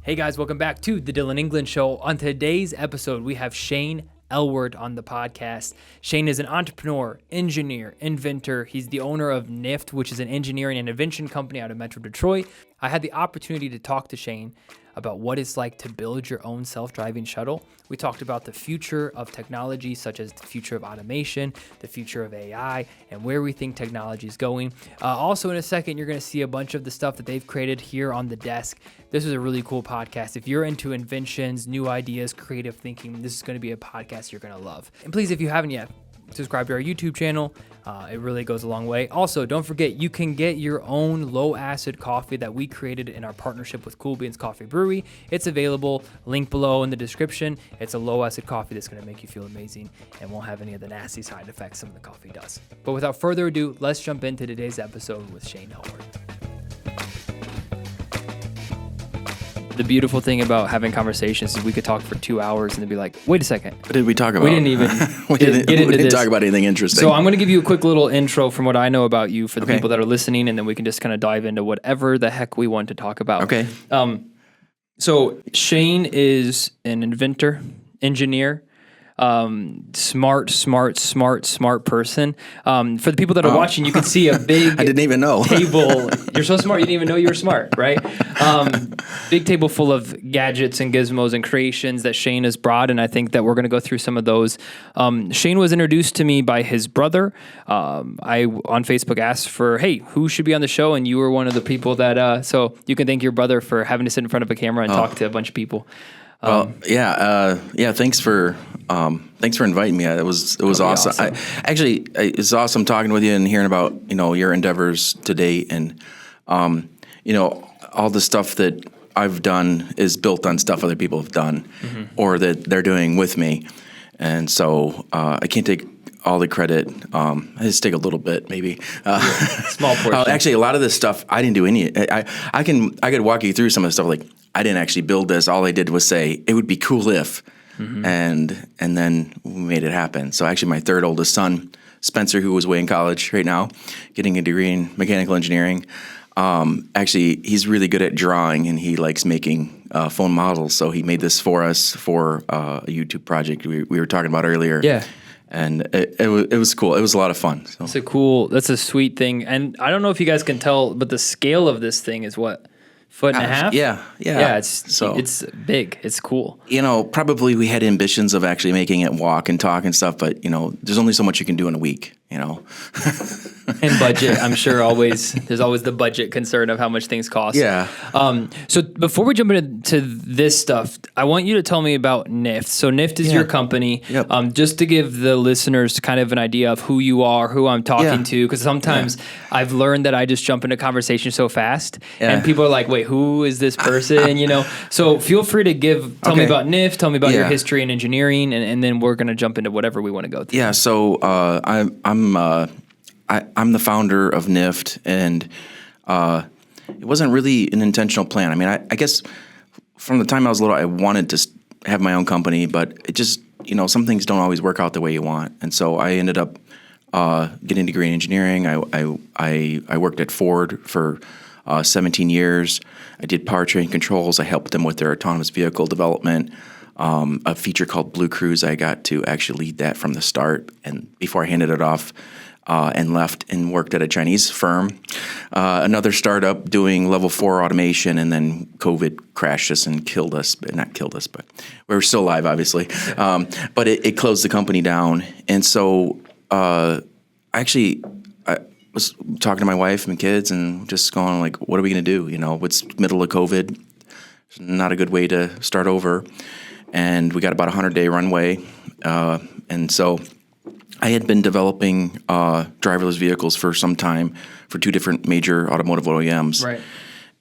Hey guys, welcome back to the Dylan England Show. On today's episode, we have Shane Elwart on the podcast. Shane is an entrepreneur, engineer, inventor. He's the owner of NIFT, which is an engineering and invention company out of Metro Detroit. I had the opportunity to talk to Shane about what it's like to build your own self-driving shuttle. We talked about the future of technology, such as the future of automation, the future of AI, and where we think technology is going. Also, in a second, you're going to see a bunch of the stuff that they've created here on the desk. This is a really cool podcast. If you're into inventions, new ideas, creative thinking, this is going to be a podcast you're going to love. And please, if you haven't yet, subscribe to our YouTube channel. It really goes a long way. Also, don't forget, you can get your own low-acid coffee that we created in our partnership with Cool Beans Coffee Brewery. It's available, link below in the description. It's a low-acid coffee that's going to make you feel amazing and won't have any of the nasty side effects some of the coffee does. But without further ado, let's jump into today's episode with Shane Elwart. The beautiful thing about having conversations is we could talk for 2 hours and they'd be like, wait a second. What did we talk about? We didn't even get into this. Talk about anything interesting. So I'm going to give you a quick little intro from what I know about you for the people that are listening, and then we can just kind of dive into whatever the heck we want to talk about. Okay. So Shane is an inventor, engineer, smart person. For the people that are watching, you can see a big I didn't even know. table. You're so smart, you didn't even know you were smart, right? Big table full of gadgets and gizmos and creations that Shane has brought, and I think that we're going to go through some of those. Shane was introduced to me by his brother. I, on Facebook, asked for, hey, who should be on the show? And you were one of the people that, so you can thank your brother for having to sit in front of a camera and talk to a bunch of people. Thanks for inviting me. It was awesome. It's awesome talking with you and hearing about your endeavors to date, and all the stuff that I've done is built on stuff other people have done, or that they're doing with me, and so I can't take all the credit. I just take a little bit, maybe. Small portion. Actually, a lot of this stuff I didn't do any. I could walk you through some of the stuff. Like, I didn't actually build this. All I did was say it would be cool if, and then we made it happen. So actually, my third oldest son, Spencer, who was away in college right now, getting a degree in mechanical engineering. Actually, he's really good at drawing, and he likes making phone models. So he made this for us for a YouTube project we were talking about earlier. Yeah. And it was cool. It was a lot of fun. So. That's a sweet thing. And I don't know if you guys can tell, but the scale of this thing is what? Foot and a half? Yeah. Yeah, it's big. It's cool. Probably we had ambitions of actually making it walk and talk and stuff, but, there's only so much you can do in a week, And budget, I'm sure there's always the budget concern of how much things cost. Yeah. So before we jump into this stuff, I want you to tell me about NIFT. So NIFT is your company. Yep. Just to give the listeners kind of an idea of who you are, who I'm talking to, because sometimes I've learned that I just jump into conversation so fast, and people are like, wait, who is this person? So feel free to tell me about NIFT, tell me about your history in engineering, and then we're going to jump into whatever we want to go through. Yeah. So I'm the founder of NIFT, and it wasn't really an intentional plan. I mean, I guess from the time I was little, I wanted to have my own company, but it just, some things don't always work out the way you want. And so I ended up getting a degree in engineering. I worked at Ford for 17 years. I did powertrain controls. I helped them with their autonomous vehicle development. A feature called Blue Cruise, I got to actually lead that from the start. And before I handed it off and left and worked at a Chinese firm, another startup doing level 4 automation, and then COVID crashed us and killed us. Not killed us, but we were still alive, obviously. But it closed the company down. And so I was talking to my wife and kids and just going like, what are we going to do? It's middle of COVID. It's not a good way to start over. And we got about a 100-day runway. And so I had been developing driverless vehicles for some time for 2 different major automotive OEMs. Right.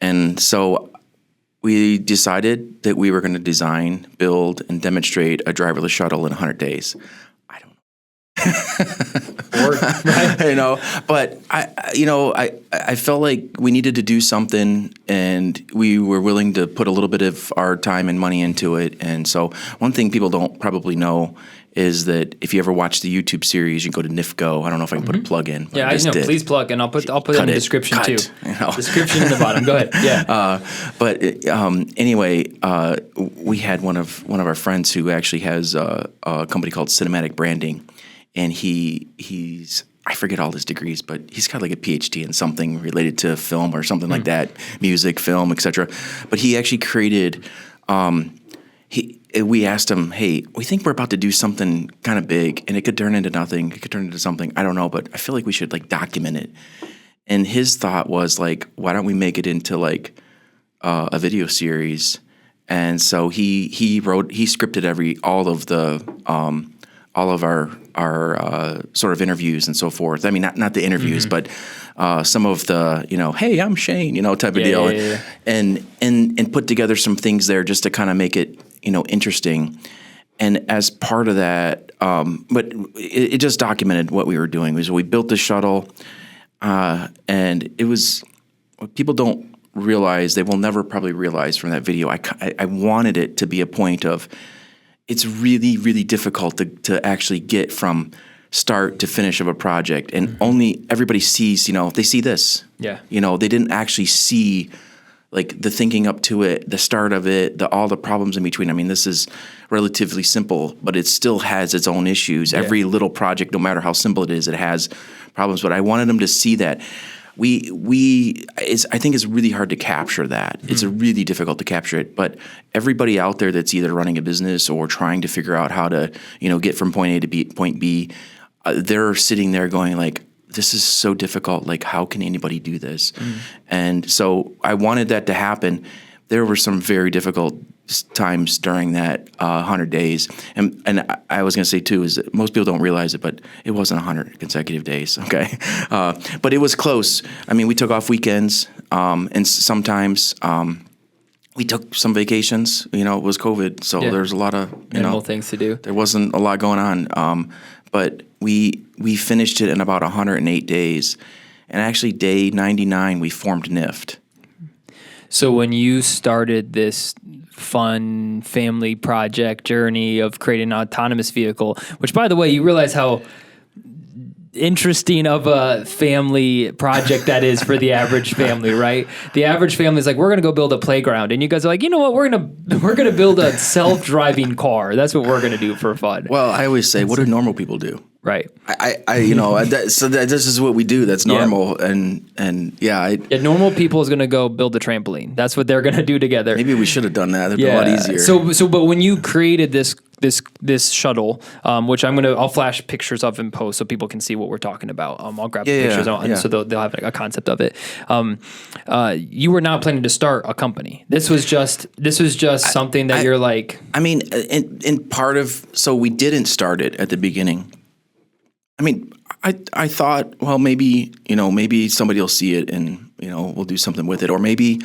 And so we decided that we were going to design, build, and demonstrate a driverless shuttle in 100 days. I don't know. But I felt like we needed to do something, and we were willing to put a little bit of our time and money into it. And so one thing people don't probably know is that if you ever watch the YouTube series, you can go to NIFT Go. I don't know if I can put a plug in. Yeah, I know. Please plug, and I'll put it in the description too. Description in the bottom. Go ahead. Yeah. Anyway, we had one of our friends who actually has a company called Cinematic Branding, and he's I forget all his degrees, but he's got like a PhD in something related to film or something like that, music, film, etc. But he actually created. We asked him, hey, we think we're about to do something kind of big, and it could turn into nothing. It could turn into something. I don't know, but I feel like we should like document it. And his thought was like, why don't we make it into like a video series? And so he scripted all of our sort of interviews and so forth. I mean, not the interviews, but some of the, hey, I'm Shane, type of deal. Yeah. And put together some things there just to kind of make it, interesting. And as part of that, but it just documented what we were doing. We built the shuttle, and it was what people don't realize, they will never probably realize from that video. I wanted it to be a point of, it's really, really difficult to actually get from start to finish of a project. And only everybody sees, they see this. Yeah. They didn't actually see like the thinking up to it, the start of it, all the problems in between. I mean, this is relatively simple, but it still has its own issues. Yeah. Every little project, no matter how simple it is, it has problems. But I wanted them to see that. I think it's really hard to capture that. It's really difficult to capture it. But everybody out there that's either running a business or trying to figure out how to, get from point A to point B, they're sitting there going like, this is so difficult. Like, how can anybody do this? And so I wanted that to happen. There were some very difficult times during that 100 days. And I was going to say, too, is that most people don't realize it, but it wasn't 100 consecutive days, okay? But it was close. I mean, we took off weekends, and sometimes we took some vacations. It was COVID, so there's a lot of, minimal things to do. There wasn't a lot going on. But we finished it in about 108 days. And actually, day 99, we formed NIFT. So when you started this fun family project journey of creating an autonomous vehicle, which, by the way, you realize how interesting of a family project that is for the average family, right? The average family is like, we're going to go build a playground. And you guys are like, you know what? We're going to build a self-driving car. That's what we're going to do for fun. Well, I always say, what do normal people do? Right. So this is what we do. That's normal. Yeah. Normal people is going to go build a trampoline. That's what they're going to do together. Maybe we should have done that. It'd be a lot easier. But when you created this shuttle, which I'll flash pictures of in post so people can see what we're talking about. I'll grab pictures so they'll have a concept of it. You were not planning to start a company. This was just something that you're like. I mean, in part of, so we didn't start it at the beginning. I mean, I thought, well, maybe somebody will see it and, we'll do something with it. Or maybe,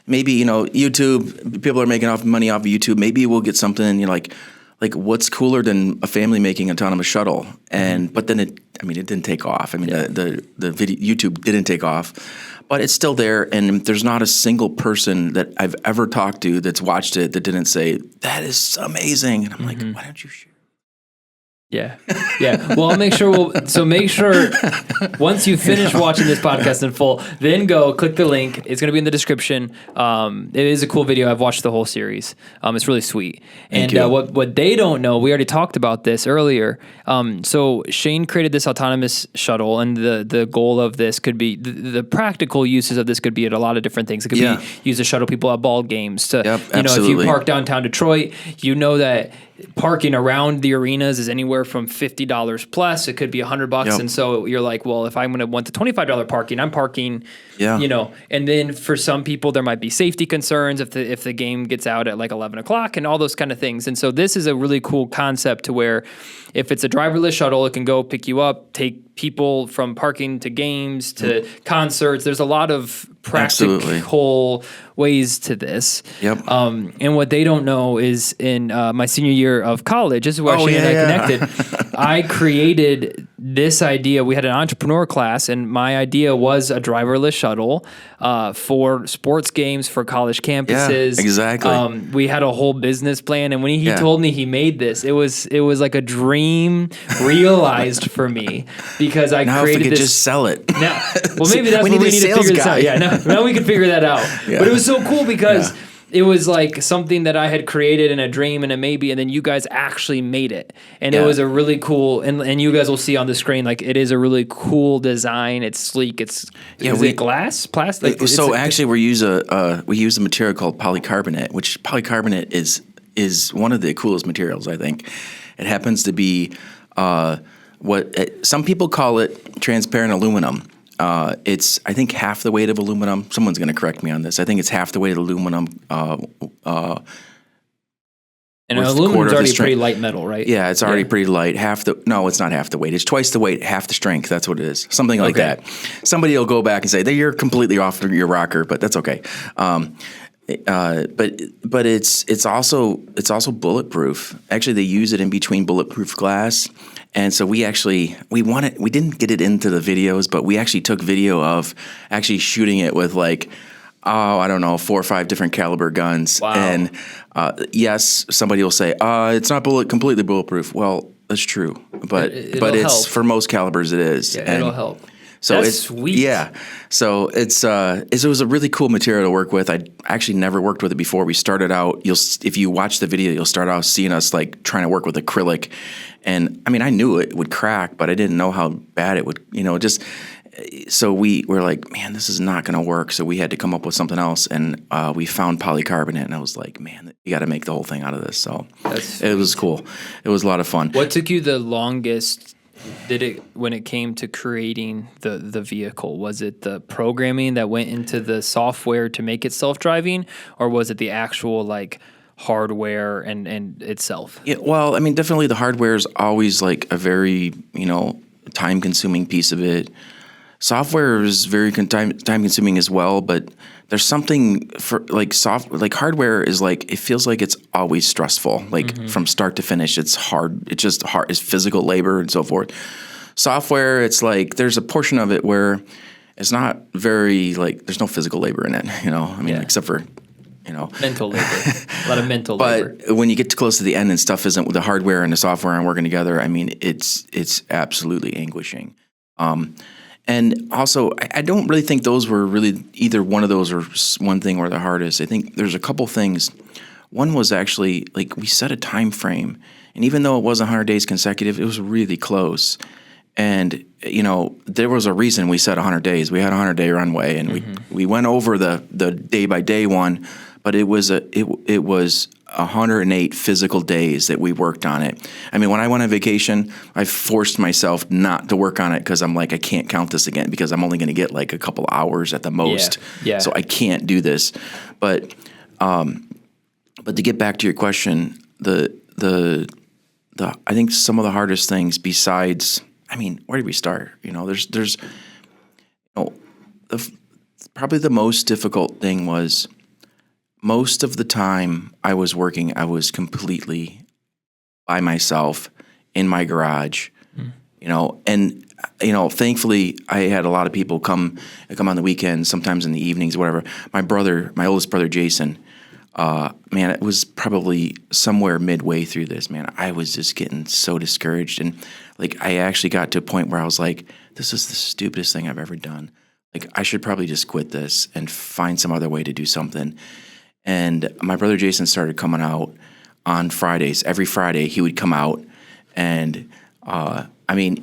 YouTube, people are making money off of YouTube. Maybe we'll get something, like what's cooler than a family making autonomous shuttle? But then it didn't take off. I mean, the video, YouTube didn't take off, but it's still there. And there's not a single person that I've ever talked to that's watched it that didn't say, that is amazing. And I'm like, why don't you share? Yeah. Well, I'll make sure make sure once you finish watching this podcast in full, then go click the link. It's going to be in the description. It is a cool video. I've watched the whole series. It's really sweet. And what they don't know, we already talked about this earlier. So Shane created this autonomous shuttle, and the goal of this could be the practical uses of this could be at a lot of different things. It could be used to shuttle people at ball games. If you park downtown Detroit, that parking around the arenas is anywhere from $50 plus. It could be $100. And so you're like, well, if I'm going to want the $25 parking, I'm parking, and then for some people there might be safety concerns if the game gets out at like 11 o'clock and all those kind of things. And so this is a really cool concept to where if it's a driverless shuttle, it can go pick you up, take people from parking to games to concerts. There's a lot of practical ways to this. And what they don't know is in my senior year of college, this is where Shane and I connected. I created this idea, we had an entrepreneur class, and my idea was a driverless shuttle for sports games, for college campuses. Yeah, exactly. We had a whole business plan, and when he told me he made this, it was like a dream realized for me, because I now created if we could this. Just sell it. Now, well, maybe that's what we need to figure this out. Yeah, now we can figure that out. Yeah. But it was so cool because it was like something that I had created in a dream and a maybe, and then you guys actually made it. And it was a really cool, and you guys will see on the screen, like, it is a really cool design. It's sleek. Is it glass, plastic? Actually, we use a material called polycarbonate, which polycarbonate is one of the coolest materials, I think. It happens to be some people call it transparent aluminum. It's, I think, half the weight of aluminum. Someone's going to correct me on this. I think it's half the weight of aluminum. And aluminum's already pretty light metal, right? Yeah, it's already pretty light. No, it's not half the weight. It's twice the weight, half the strength. That's what it is. Something like that. Somebody will go back and say, you're completely off your rocker, but that's okay. But it's also bulletproof. Actually, they use it in between bulletproof glass. And so we didn't get it into the videos, but we actually took video of actually shooting it with like, I don't know, 4 or 5 different caliber guns. Wow. And yes, somebody will say, it's not completely bulletproof. Well, that's true, but it's help. For most calibers it is. Yeah, it'll help. So that's sweet. Yeah. So it was a really cool material to work with. I actually never worked with it before. We started out, if you watch the video, you'll start out seeing us like trying to work with acrylic. And I mean, I knew it would crack, but I didn't know how bad it would, so we were like, man, this is not going to work. So we had to come up with something else. And we found polycarbonate, and I was like, man, you got to make the whole thing out of this. So it was cool. It was a lot of fun. What took you the longest when it came to creating the vehicle? Was it the programming that went into the software to make it self-driving, or was it the actual like hardware and itself? Yeah, well, I mean, definitely the hardware is always like a very, time-consuming piece of it. Software is very time-consuming as well, but there's something for like hardware is like, it feels like it's always stressful, like from start to finish. It's hard. It's just hard. It's physical labor and so forth. Software, it's like there's a portion of it where it's not very like there's no physical labor in it. Except for mental labor, a lot of mental labor. But when you get too close to the end and stuff isn't with the hardware and the software aren't working together, I mean, it's absolutely anguishing. And also, I don't really think those were really either one of those or one thing or the hardest. I think there's a couple things. One was actually like we set a time frame, and even though it wasn't 100 days consecutive, it was really close. And there was a reason we set 100 days. We had a 100-day runway, and we went over the day by day one, but it was 108 physical days that we worked on it. I mean, when I went on vacation, I forced myself not to work on it because I'm like, I can't count this again because I'm only going to get like a couple hours at the most. Yeah. So I can't do this. But to get back to your question, the I think some of the hardest things besides, I mean, where did we start? There's probably the most difficult thing was, most of the time I was working, I was completely by myself in my garage, and thankfully I had a lot of people come on the weekends, sometimes in the evenings, whatever. My oldest brother, Jason, man, it was probably somewhere midway through this, man, I was just getting so discouraged. And like, I actually got to a point where I was like, this is the stupidest thing I've ever done. Like, I should probably just quit this and find some other way to do something. And my brother Jason started coming out on Fridays. Every Friday he would come out, and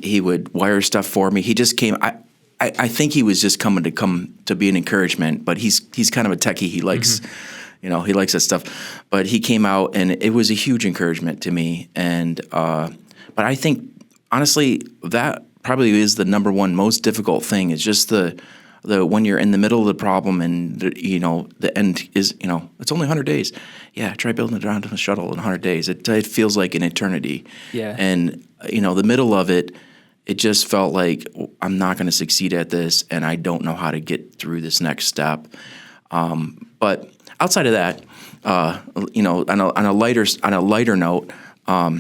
he would wire stuff for me. He just came. I think he was just coming to be an encouragement. But he's kind of a techie. He likes, he likes that stuff. But he came out, and it was a huge encouragement to me. And but I think honestly that probably is the number one most difficult thing. Is just the when you're in the middle of the problem and the end is it's only 100 days. Yeah, try building it around a shuttle in 100 days. It feels like an eternity. Yeah. And the middle of it just felt like I'm not going to succeed at this, and I don't know how to get through this next step. But outside of that, on a lighter note, I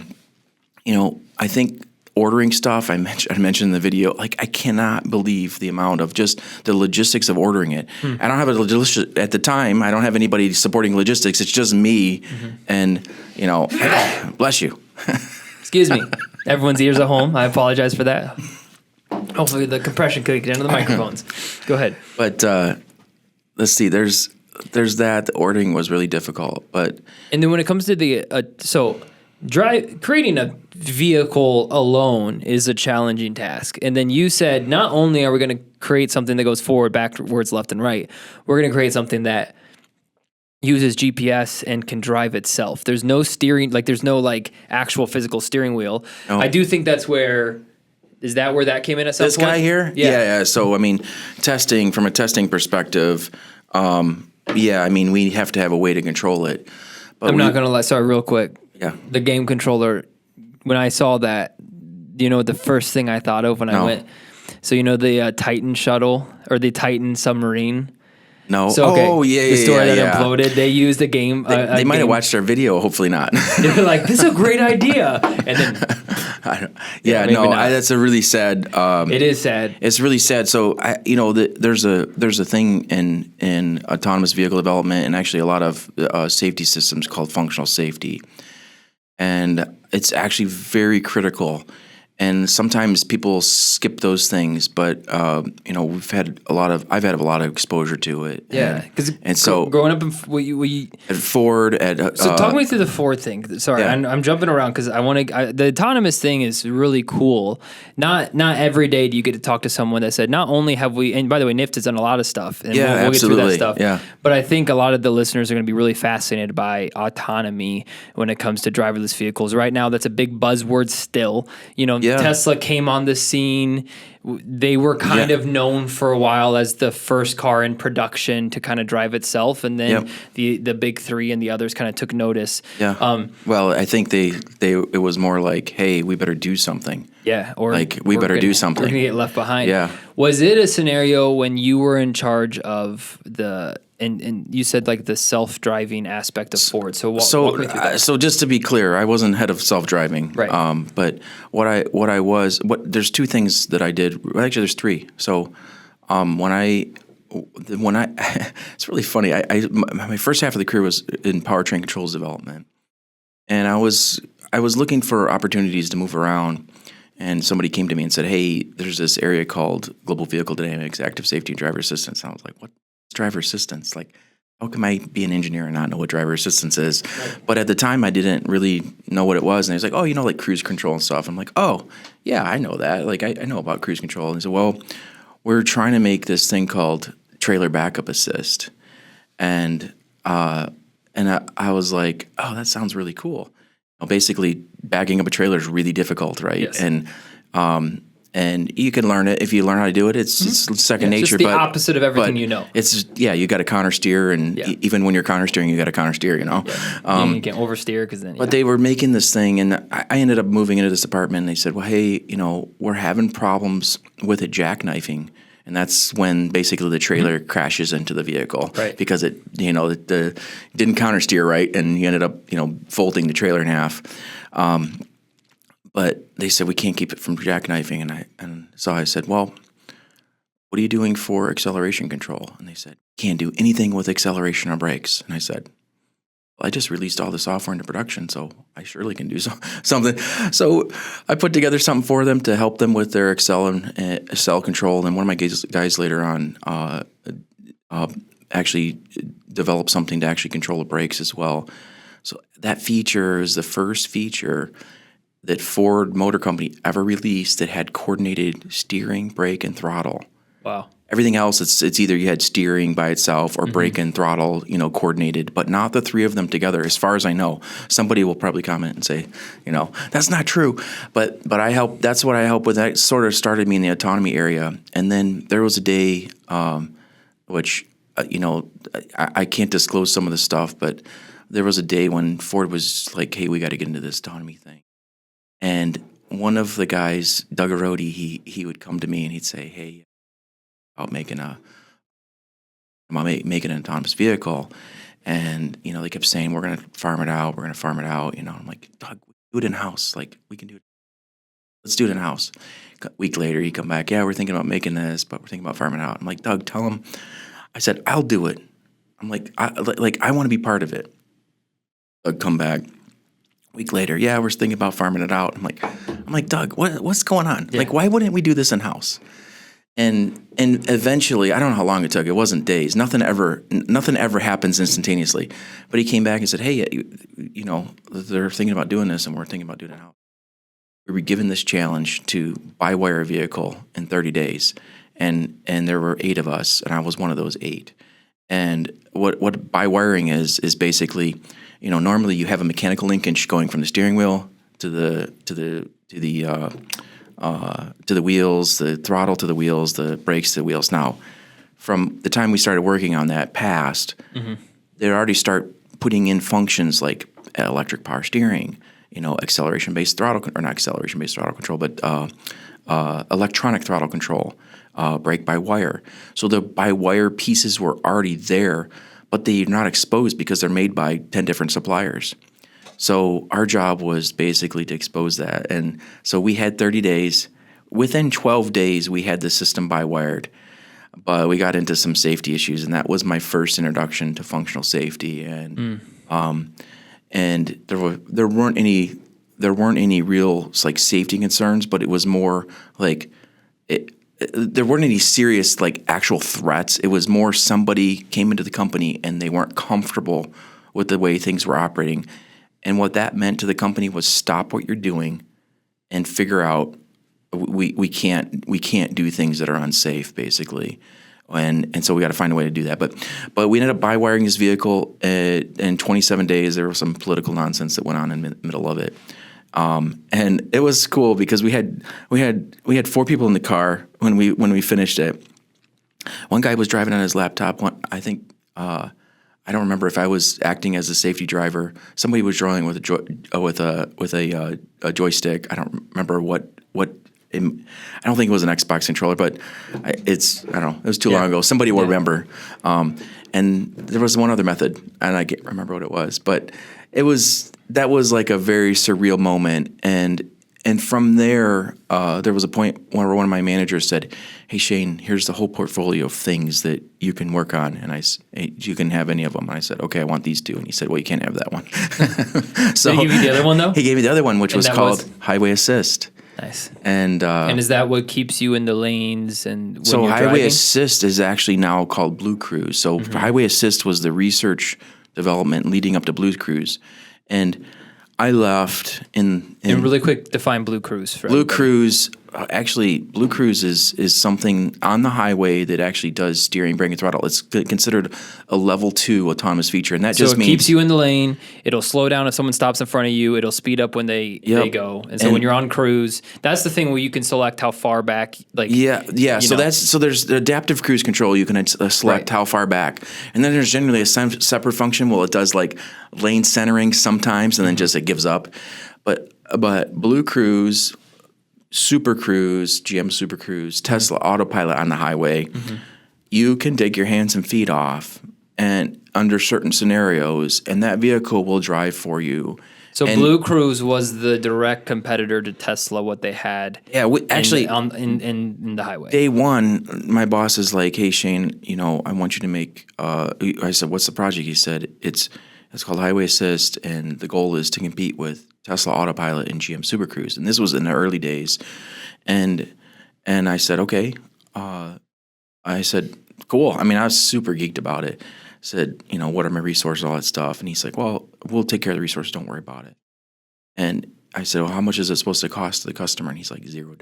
think ordering stuff, I mentioned in the video, like I cannot believe the amount of just the logistics of ordering it. I don't have at the time, I don't have anybody supporting logistics. It's just me and, bless you. Excuse me. Everyone's ears at home. I apologize for that. Hopefully the compression could get into the microphones. Go ahead. But let's see, there's that. The ordering was really difficult. And then when it comes to the, creating a vehicle alone is a challenging task. And then you said, not only are we going to create something that goes forward, backwards, left, and right, we're going to create something that uses GPS and can drive itself. There's no steering, there's no actual physical steering wheel. No. I do think that's where, is that where that came in at some point? This guy here? Yeah. So, from a testing perspective, we have to have a way to control it. But I'm not going to lie, sorry, real quick. Yeah. The game controller, when I saw that, the first thing I thought of when I went, so the Titan shuttle or the Titan submarine. No. So, okay. The story that imploded, they used a game. They might have watched our video, hopefully not. They were like, this is a great idea. And then. That's a really sad. It is sad. It's really sad. So, there's a thing in autonomous vehicle development and actually a lot of safety systems called functional safety. And it's actually very critical. And sometimes people skip those things, but I've had a lot of exposure to it. Yeah, and so growing up at Ford, so talk me through the Ford thing. Sorry, yeah. I'm jumping around because the autonomous thing is really cool. Not every day do you get to talk to someone that said not only have we, and by the way, NIFT has done a lot of stuff, and we'll absolutely. get through that stuff. Yeah. But I think a lot of the listeners are going to be really fascinated by autonomy when it comes to driverless vehicles. Right now, that's a big buzzword still. Tesla came on the scene. They were kind of known for a while as the first car in production to kind of drive itself, and then the big three and the others kind of took notice. Yeah. Well, I think it was more like, hey, we better do something. Yeah. Or we better do something. We're gonna get left behind. Yeah. Was it a scenario when you were in charge of and you said the self-driving aspect of Ford? So walk me through that. So just to be clear, I wasn't head of self-driving. Right. But there's two things that I did. Actually, there's three. So when I it's really funny. My first half of the career was in powertrain controls development, and I was looking for opportunities to move around. And somebody came to me and said, "Hey, there's this area called Global Vehicle Dynamics, Active Safety, and Driver Assistance." And I was like, "What? Driver assistance? How can I be an engineer and not know what driver assistance is?" Right. But at the time, I didn't really know what it was. And he was like, "Oh, cruise control and stuff." I'm like, "Oh, yeah, I know that. I know about cruise control." And he said, "Well, we're trying to make this thing called trailer backup assist." And I was like, "Oh, that sounds really cool." Basically, backing up a trailer is really difficult, right? Yes. And you can learn it if you learn how to do it. It's second nature. It's just the opposite of everything you know. It's you got to counter steer, and even when you're counter steering, you got to counter steer. You can't oversteer because then. But they were making this thing, and I ended up moving into this apartment. And they said, "Well, hey, we're having problems with it jackknifing." And that's when basically the trailer crashes into the vehicle, right? Because it didn't counter steer right, and you ended up folding the trailer in half. But they said we can't keep it from jackknifing, and so I said, "Well, what are you doing for acceleration control?" And they said, "Can't do anything with acceleration or brakes." And I said, "Well, I just released all the software into production, so I surely can do something." So I put together something for them to help them with their accel control. And one of my guys later on actually developed something to actually control the brakes as well. So that feature is the first feature that Ford Motor Company ever released that had coordinated steering, brake, and throttle. Wow. Everything else, it's either you had steering by itself or brake and throttle, coordinated, but not the three of them together, as far as I know. Somebody will probably comment and say, that's not true. But that's what I help with. That sort of started me in the autonomy area. And then there was a day, which, I can't disclose some of the stuff, but there was a day when Ford was like, hey, we got to get into this autonomy thing. And one of the guys, Doug Arodi, he would come to me and he'd say, hey, about making an autonomous vehicle. And, they kept saying, we're going to farm it out. I'm like, Doug, we do it in-house. We can do it. Let's do it in-house. A week later, he come back, yeah, we're thinking about making this, but we're thinking about farming it out. I'm like, Doug, tell him. I said, I'll do it. I'm like, I want to be part of it. Doug come back. A week later, yeah, we're thinking about farming it out. I'm like, Doug, what's going on? Yeah. Like, why wouldn't we do this in-house? And eventually, I don't know how long it took. It wasn't days. Nothing ever happens instantaneously. But he came back and said, hey, you know, they're thinking about doing this, and we're thinking about doing it in-house. We were given this challenge to buy wire a vehicle in 30 days, and there were 8 of us, and I was one of those 8. And what buy wiring is basically, you know, normally you have a mechanical linkage going from the steering wheel to the wheels, the throttle to the wheels, the brakes to the wheels. Now, from the time we started working on that past, they already start putting in functions like electric power steering, you know, acceleration-based throttle, or not acceleration-based throttle control, but electronic throttle control, brake by wire. So the by wire pieces were already there, but they're not exposed because they're made by 10 different suppliers. So our job was basically to expose that. And so we had 30 days. Within 12 days, we had the system by wired. But we got into some safety issues, and that was my first introduction to functional safety. And and there weren't any real like safety concerns, but it was more like there weren't any serious like actual threats. It was more somebody came into the company and they weren't comfortable with the way things were operating. And what that meant to the company was stop what you're doing and figure out we can't do things that are unsafe, basically. And so we got to find a way to do that. But we ended up buy wiring this vehicle in 27 days. There was some political nonsense that went on in the middle of it. And it was cool because we had 4 people in the car when we finished it. One guy was driving on his laptop. I don't remember if I was acting as a safety driver. Somebody was drawing with a joystick. I don't remember what. I don't think it was an Xbox controller, but I don't know. It was too long ago. Somebody will remember. And there was one other method, and I can't remember what it was. But that was like a very surreal moment. And from there, there was a point where one of my managers said, hey, Shane, here's the whole portfolio of things that you can work on. And you can have any of them. And I said, okay, I want these 2. And he said, well, you can't have that one. So did he give you the other one, though? He gave me the other one, which was called Highway Assist. Nice. And is that what keeps you in the lanes and when so you're Highway driving? Assist is actually now called Blue Cruise. So Highway Assist was the research development leading up to Blue Cruise. And I left in and really quick, define Blue Cruise for Blue everybody. Cruise. Actually, Blue Cruise is something on the highway that actually does steering, brake, and throttle. It's considered a level 2 autonomous feature, and that So just it means keeps you in the lane. It'll slow down if someone stops in front of you. It'll speed up when they go. And so when you're on cruise, that's the thing where you can select how far back. Like So there's the adaptive cruise control. You can select how far back, and then there's generally a separate function. Well, it does like lane centering sometimes, and then just it gives up. But Blue Cruise, Super Cruise, GM Super Cruise, Tesla Autopilot on the highway, you can take your hands and feet off and under certain scenarios, and that vehicle will drive for you. So Blue Cruise was the direct competitor to Tesla, what they had. Yeah, in the highway. Day one, my boss is like, "Hey Shane, you know, I want you to make." I said, "What's the project?" He said, "It's called Highway Assist, and the goal is to compete with Tesla Autopilot and GM Super Cruise." And this was in the early days, and I said, "Okay." I said, "Cool." I mean, I was super geeked about it. I said, "You know, what are my resources, all that stuff?" And he's like, "Well, we'll take care of the resources. Don't worry about it." And I said, "Well, how much is it supposed to cost to the customer?" And he's like, $0.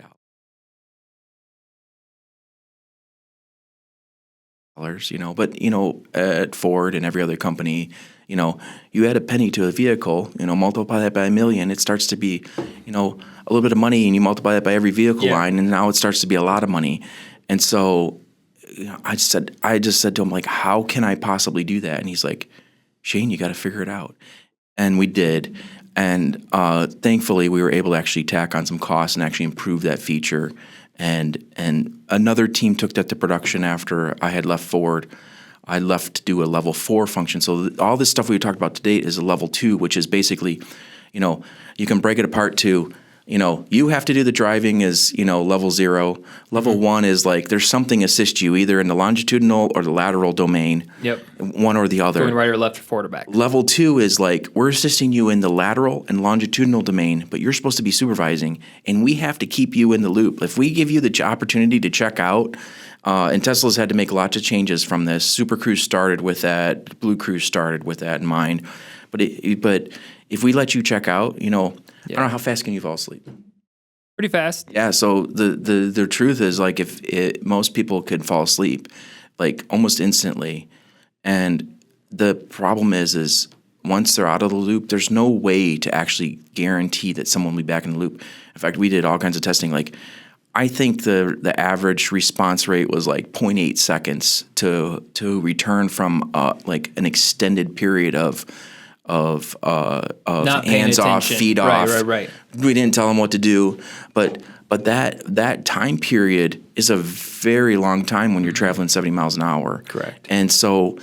You know, but you know, at Ford and every other company, you know, you add a penny to a vehicle, you know, multiply that by 1 million, it starts to be, you know, a little bit of money, and you multiply that by every vehicle line, and now it starts to be a lot of money. And so, you know, I just said to him, like, how can I possibly do that? And he's like, Shane, you got to figure it out. And we did. And thankfully, we were able to actually tack on some costs and actually improve that feature. And another team took that to production after I had left Ford. I left to do a level 4 function. So all this stuff we talked about today is a level 2, which is basically, you know, you can break it apart to you have to do the driving as, level 0. Level 1 is like there's something assist you either in the longitudinal or the lateral domain. Yep. One or the other. Going right or left or forward or back. Level 2 is like we're assisting you in the lateral and longitudinal domain, but you're supposed to be supervising, and we have to keep you in the loop. If we give you the opportunity to check out, and Tesla's had to make lots of changes from this. Super Cruise started with that. Blue Cruise started with that in mind. But if we let you check out, I don't know, how fast can you fall asleep? Pretty fast. Yeah. So the truth is, like, most people could fall asleep, like, almost instantly, and the problem is once they're out of the loop, there's no way to actually guarantee that someone will be back in the loop. In fact, we did all kinds of testing. Like, I think the average response rate was like 0.8 seconds to return from like an extended period of hands off, feet off. Right. We didn't tell them what to do, but that time period is a very long time when you're traveling 70 miles an hour. Correct. And so,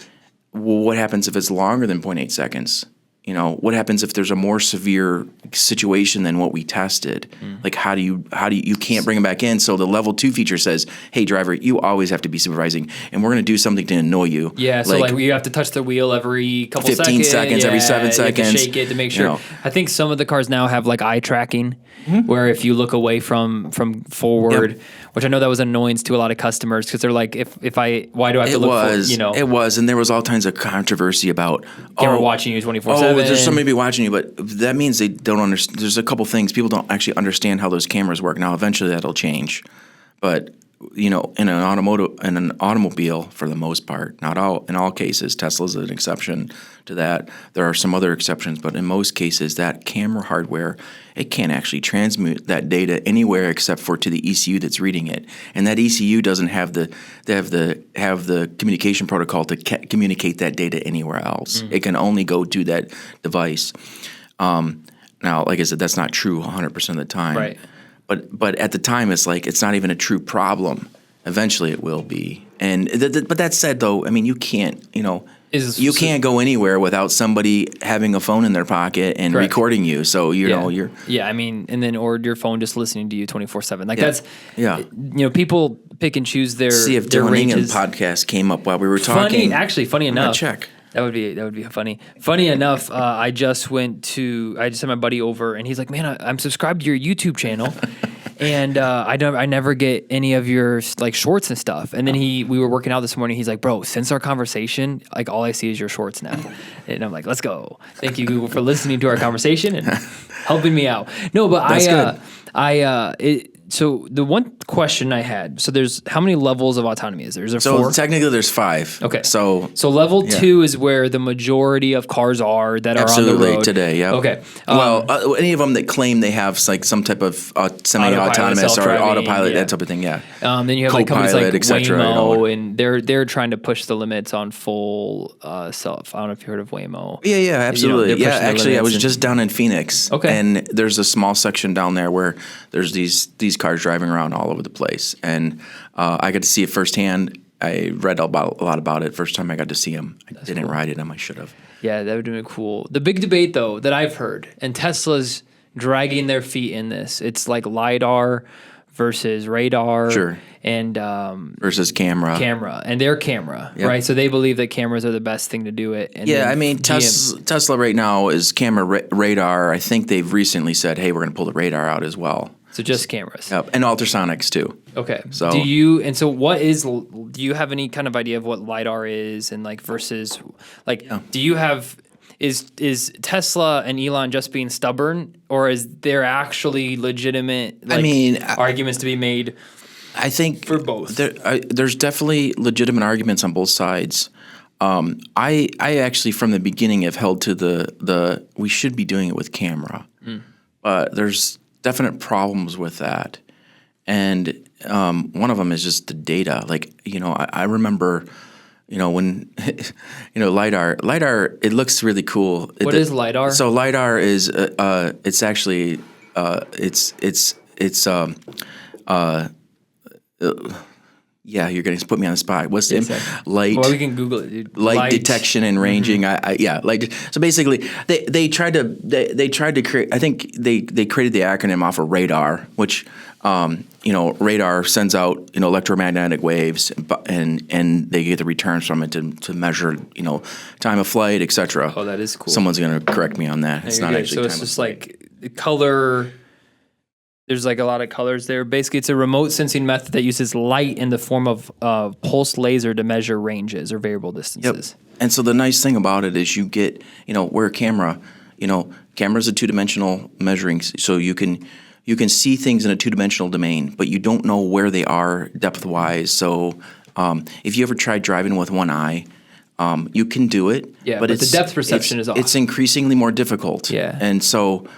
what happens if it's longer than 0.8 seconds? What happens if there's a more severe situation than what we tested? Like, how do you can't bring them back in? So the level 2 feature says, hey, driver, you always have to be supervising, and we're going to do something to annoy you. Yeah, so like you have to touch the wheel every couple 15 seconds, every 7 seconds. You have to shake it to make sure. I think some of the cars now have like eye tracking, where if you look away from forward, which I know that was an annoyance to a lot of customers because they're like, why do I have to look forward? It was, and there was all kinds of controversy about camera watching you 24/7. There's somebody watching you, but that means they don't understand. There's a couple things. People don't actually understand how those cameras work. Now, eventually that'll change. But, in an automobile, for the most part, not all, in all cases, Tesla's an exception to that. There are some other exceptions, but in most cases, that camera hardware, it can't actually transmit that data anywhere except for to the ECU that's reading it. And that ECU doesn't have the communication protocol to communicate that data anywhere else. It can only go to that device. Now, like I said, that's not true 100% of the time. Right. But at the time, it's like it's not even a true problem. Eventually, it will be. And but that said, though, I mean, you can't, can't go anywhere without somebody having a phone in their pocket and recording you. So you're I mean, and then or your phone just listening to you 24/7. Like that's people pick and choose their. See if Dylan England's podcast came up while we were talking. Funny enough. Check. That would be funny. Funny enough, I just had my buddy over, and he's like, "Man, I'm subscribed to your YouTube channel, and I never get any of your like shorts and stuff." And then we were working out this morning. He's like, "Bro, since our conversation, like all I see is your shorts now." And I'm like, "Let's go! Thank you, Google, for listening to our conversation and helping me out." No, but So the one question I had, so there's how many levels of autonomy is there? Is there 4? Technically there's 5. Okay. So level 2 is where the majority of cars are that are on the road. Today, yeah. Okay. Any of them that claim they have like some type of semi-autonomous or autopilot, that type of thing, yeah. Then you have like companies like Waymo, and they're trying to push the limits on full self. I don't know if you heard of Waymo. Yeah, absolutely. Actually, I was just down in Phoenix. Okay. And there's a small section down there where there's these cars driving around all over the place, and I got to see it firsthand. I read a lot about it first time I got to see them. I didn't ride it. I should have. Yeah, that would have been cool. The big debate, though, that I've heard, and Tesla's dragging their feet in this, it's like Lidar versus radar. Sure. And versus camera, and their camera, right? So they believe that cameras are the best thing to do it. And I mean, Tesla right now is camera radar. I think they've recently said, hey, we're going to pull the radar out as well. So just cameras. Yep, and ultrasonics too. Okay. So do you have any kind of idea of what Lidar is and like versus like do you have is Tesla and Elon just being stubborn, or is there actually legitimate arguments to be made? I think for both. There's definitely legitimate arguments on both sides. I actually from the beginning have held to the we should be doing it with camera, but there's definite problems with that, and one of them is just the data. Like I remember, when lidar, it looks really cool. What is lidar? So lidar is it's actually it's Yeah, you're going to put me on the spot. What's the light? Well, we can Google it, dude. Light detection and ranging. So basically, they tried to create. I think they created the acronym off of radar, which radar sends out electromagnetic waves, and they get the returns from it to measure time of flight, etc. Oh, that is cool. Someone's going to correct me on that. It's not actually. So it's just like the color. There's like a lot of colors there. Basically, it's a remote sensing method that uses light in the form of pulse laser to measure ranges or variable distances. Yep. And so the nice thing about it is you get, where a camera, camera's a two-dimensional measuring, so you can see things in a two-dimensional domain, but you don't know where they are depth-wise. So if you ever tried driving with one eye, you can do it. Yeah, but the depth perception is off. It's increasingly more difficult. Yeah. And so...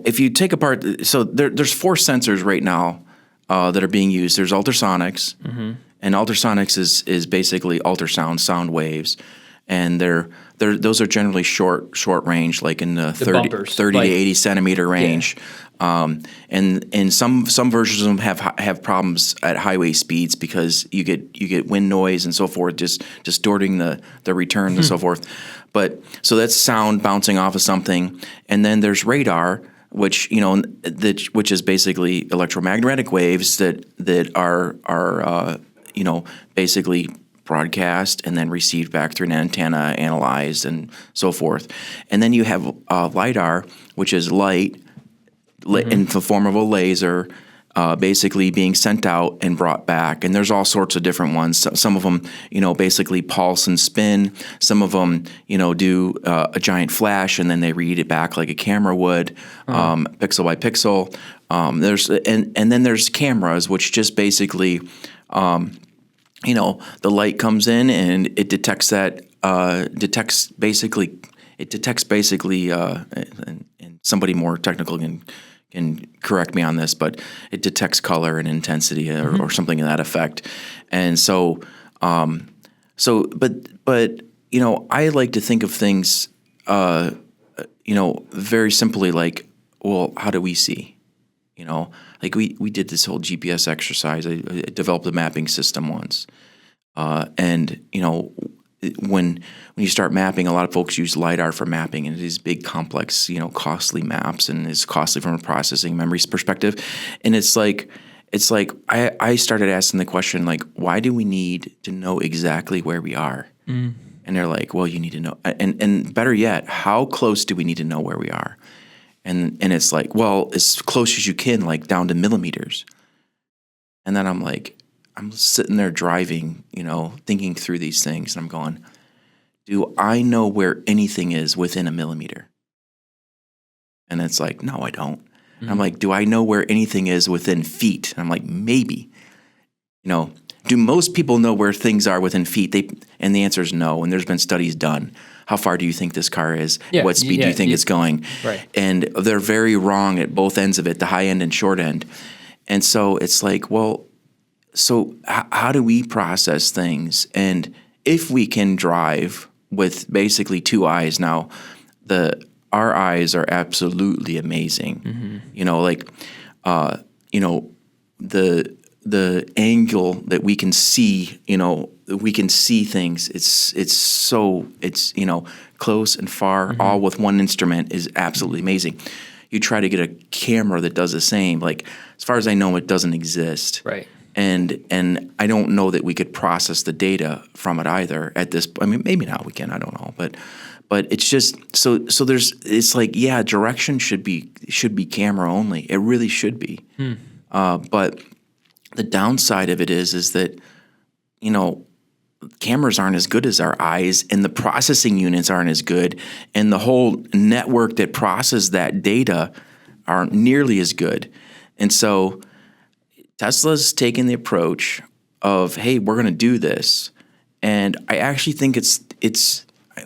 if you take apart, so there's 4 sensors right now that are being used. There's ultrasonics, and ultrasonics is basically ultrasound, sound waves, and those are generally short range, like in the 30 to 80 centimeter range. Yeah. And some versions of them have problems at highway speeds because you get wind noise and so forth, just distorting the return and so forth. But so that's sound bouncing off of something, and then there's radar, which is basically electromagnetic waves that are basically broadcast and then received back through an antenna, analyzed, and so forth. And then you have lidar, which is light in the form of a laser, basically being sent out and brought back. And there's all sorts of different ones. Some of them, basically pulse and spin. Some of them, do a giant flash and then they read it back like a camera would, pixel by pixel. And then there's cameras, which just basically, the light comes in and it detects basically, and somebody more technical can correct me on this, but it detects color and intensity or something to that effect. And so, but I like to think of things, very simply like, well, how do we see? Like we did this whole GPS exercise. I developed a mapping system once. And when you start mapping, a lot of folks use LiDAR for mapping, and it is big, complex, costly maps, and it's costly from a processing memory perspective. And it's like I started asking the question, like, why do we need to know exactly where we are? And they're like, well, you need to know, and better yet, how close do we need to know where we are? And it's like, well, as close as you can, like down to millimeters. And then I'm like, I'm sitting there driving, thinking through these things, and I'm going, do I know where anything is within a millimeter? And it's like, no, I don't. And I'm like, do I know where anything is within feet? And I'm like, maybe. Do most people know where things are within feet? And the answer is no, and there's been studies done. How far do you think this car is? Yeah, what speed do you think it's going? Right. And they're very wrong at both ends of it, the high end and short end. And so it's like, well, so how do we process things? And if we can drive with basically 2 eyes now, our eyes are absolutely amazing. The angle that we can see, we can see things. It's close and far, all with one instrument is absolutely amazing. You try to get a camera that does the same. Like, as far as I know, it doesn't exist. Right. And I don't know that we could process the data from it either at this. I mean, maybe now we can. I don't know, but it's just so there's. It's like, yeah, direction should be camera only. It really should be. But the downside of it is that cameras aren't as good as our eyes, and the processing units aren't as good, and the whole network that processes that data aren't nearly as good, and so. Tesla's taken the approach of, hey, we're going to do this. And I actually think it's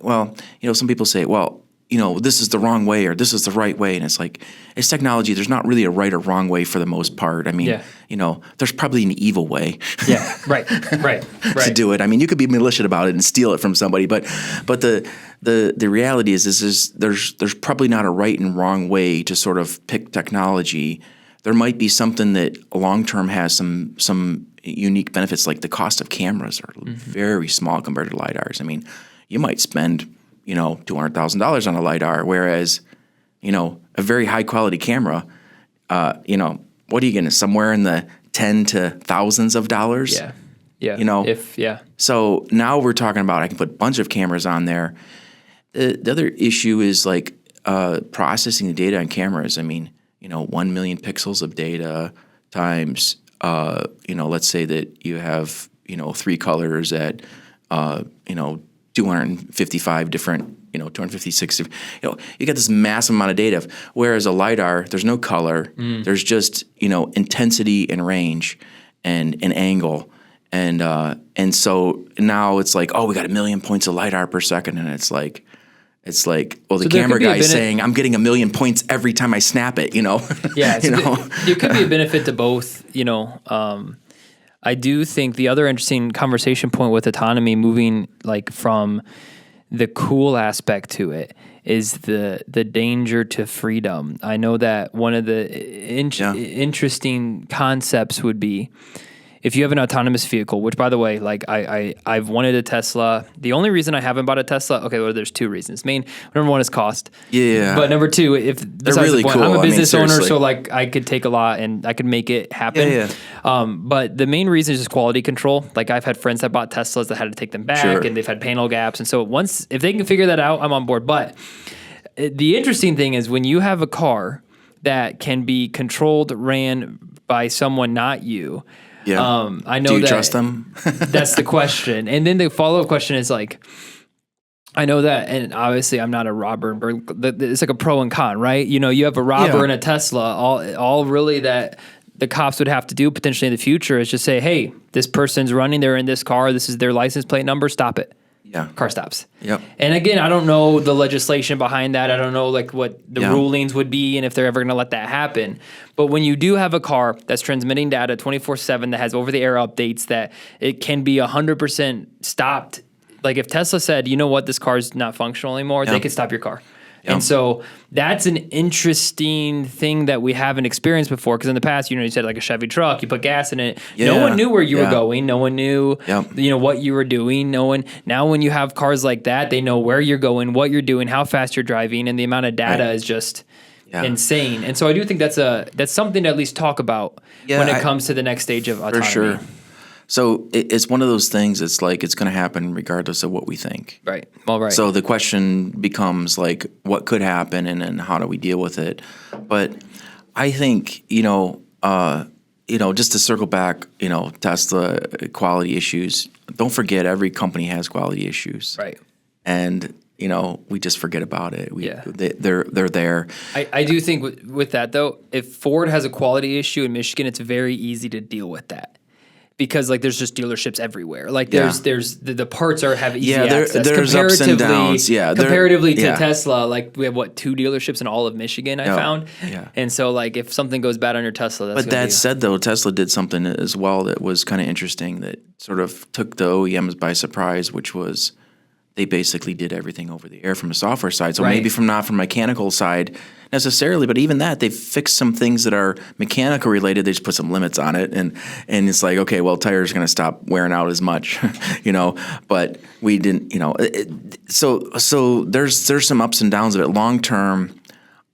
some people say, well, this is the wrong way or this is the right way. And it's like, it's technology. There's not really a right or wrong way for the most part. I mean, there's probably an evil way. Yeah, right. To do it. I mean, you could be malicious about it and steal it from somebody, but the reality is there's probably not a right and wrong way to sort of pick technology there might be something that long term has some unique benefits, like the cost of cameras are very small compared to LiDARs. I mean, you might spend, $200,000 on a LiDAR, whereas, a very high quality camera, what are you getting? Somewhere in the 10 to thousands of dollars? Yeah. Yeah. So now we're talking about, I can put a bunch of cameras on there. The other issue is like processing the data on cameras. I mean, 1 million pixels of data times, let's say that you have, 3 colors at, 255 different, 256, you got this massive amount of data. Whereas a LiDAR, there's no color. There's just, intensity and range and angle. And so now it's like, we got 1 million points of LiDAR per second. And it's like, well, the camera guy is saying, I'm getting 1 million points every time I snap it, Yeah. There could be a benefit to both, I do think the other interesting conversation point with autonomy, moving like from the cool aspect to it, is the danger to freedom. I know that one of the interesting concepts would be, if you have an autonomous vehicle, which, by the way, like I've wanted a Tesla. The only reason I haven't bought a Tesla, there's 2 reasons. Number one is cost. Yeah. But number 2, they're really cool. I'm a business owner, seriously. so like I could take a lot and I could make it happen. Yeah. But the main reason is just quality control. Like I've had friends that bought Teslas that had to take them back, and they've had panel gaps. And so if they can figure that out, I'm on board. But the interesting thing is when you have a car that can be controlled, ran by someone, not you. Yeah. I know Do you that trust them? that's the question. And then the follow-up question is like, I know that, and obviously I'm not a robber. It's like a pro and con, right? You have a robber in a Tesla. All really that the cops would have to do potentially in the future is just say, hey, this person's running, they're in this car, this is their license plate number, stop it. Yeah. Car stops. Yep. And again, I don't know the legislation behind that. I don't know like what the rulings would be and if they're ever going to let that happen. But when you do have a car that's transmitting data 24/7, that has over-the-air updates, that it can be 100% stopped. Like if Tesla said, you know what, this car's not functional anymore, they could stop your car. And so that's an interesting thing that we haven't experienced before. Because in the past, you said like a Chevy truck, you put gas in it. Yeah. No one knew where you were going. No one knew, what you were doing. Now when you have cars like that, they know where you're going, what you're doing, how fast you're driving, and the amount of data is just insane. And so I do think that's something to at least talk about when it comes to the next stage of autonomy. For sure. So it's one of those things. It's like it's going to happen regardless of what we think. Right. Well, right. So the question becomes like, what could happen, and then how do we deal with it? But I think just to circle back, Tesla quality issues. Don't forget, every company has quality issues. Right. And we just forget about it. They're there. I do think with that though, if Ford has a quality issue in Michigan, it's very easy to deal with that. Because like there's just dealerships everywhere. Like there's the parts have easy access. There's ups and downs. Comparatively to Tesla, like we have 2 dealerships in all of Michigan. I found. Yeah. And so like if something goes bad on your Tesla, that's. But that said, though, Tesla did something as well that was kind of interesting that sort of took the OEMs by surprise, which was they basically did everything over the air from a software side. So maybe not from mechanical side necessarily, but even that, they fixed some things that are mechanical related. They just put some limits on it, and it's like, okay, well, tires are going to stop wearing out as much, but we didn't, so there's some ups and downs of it. Long term,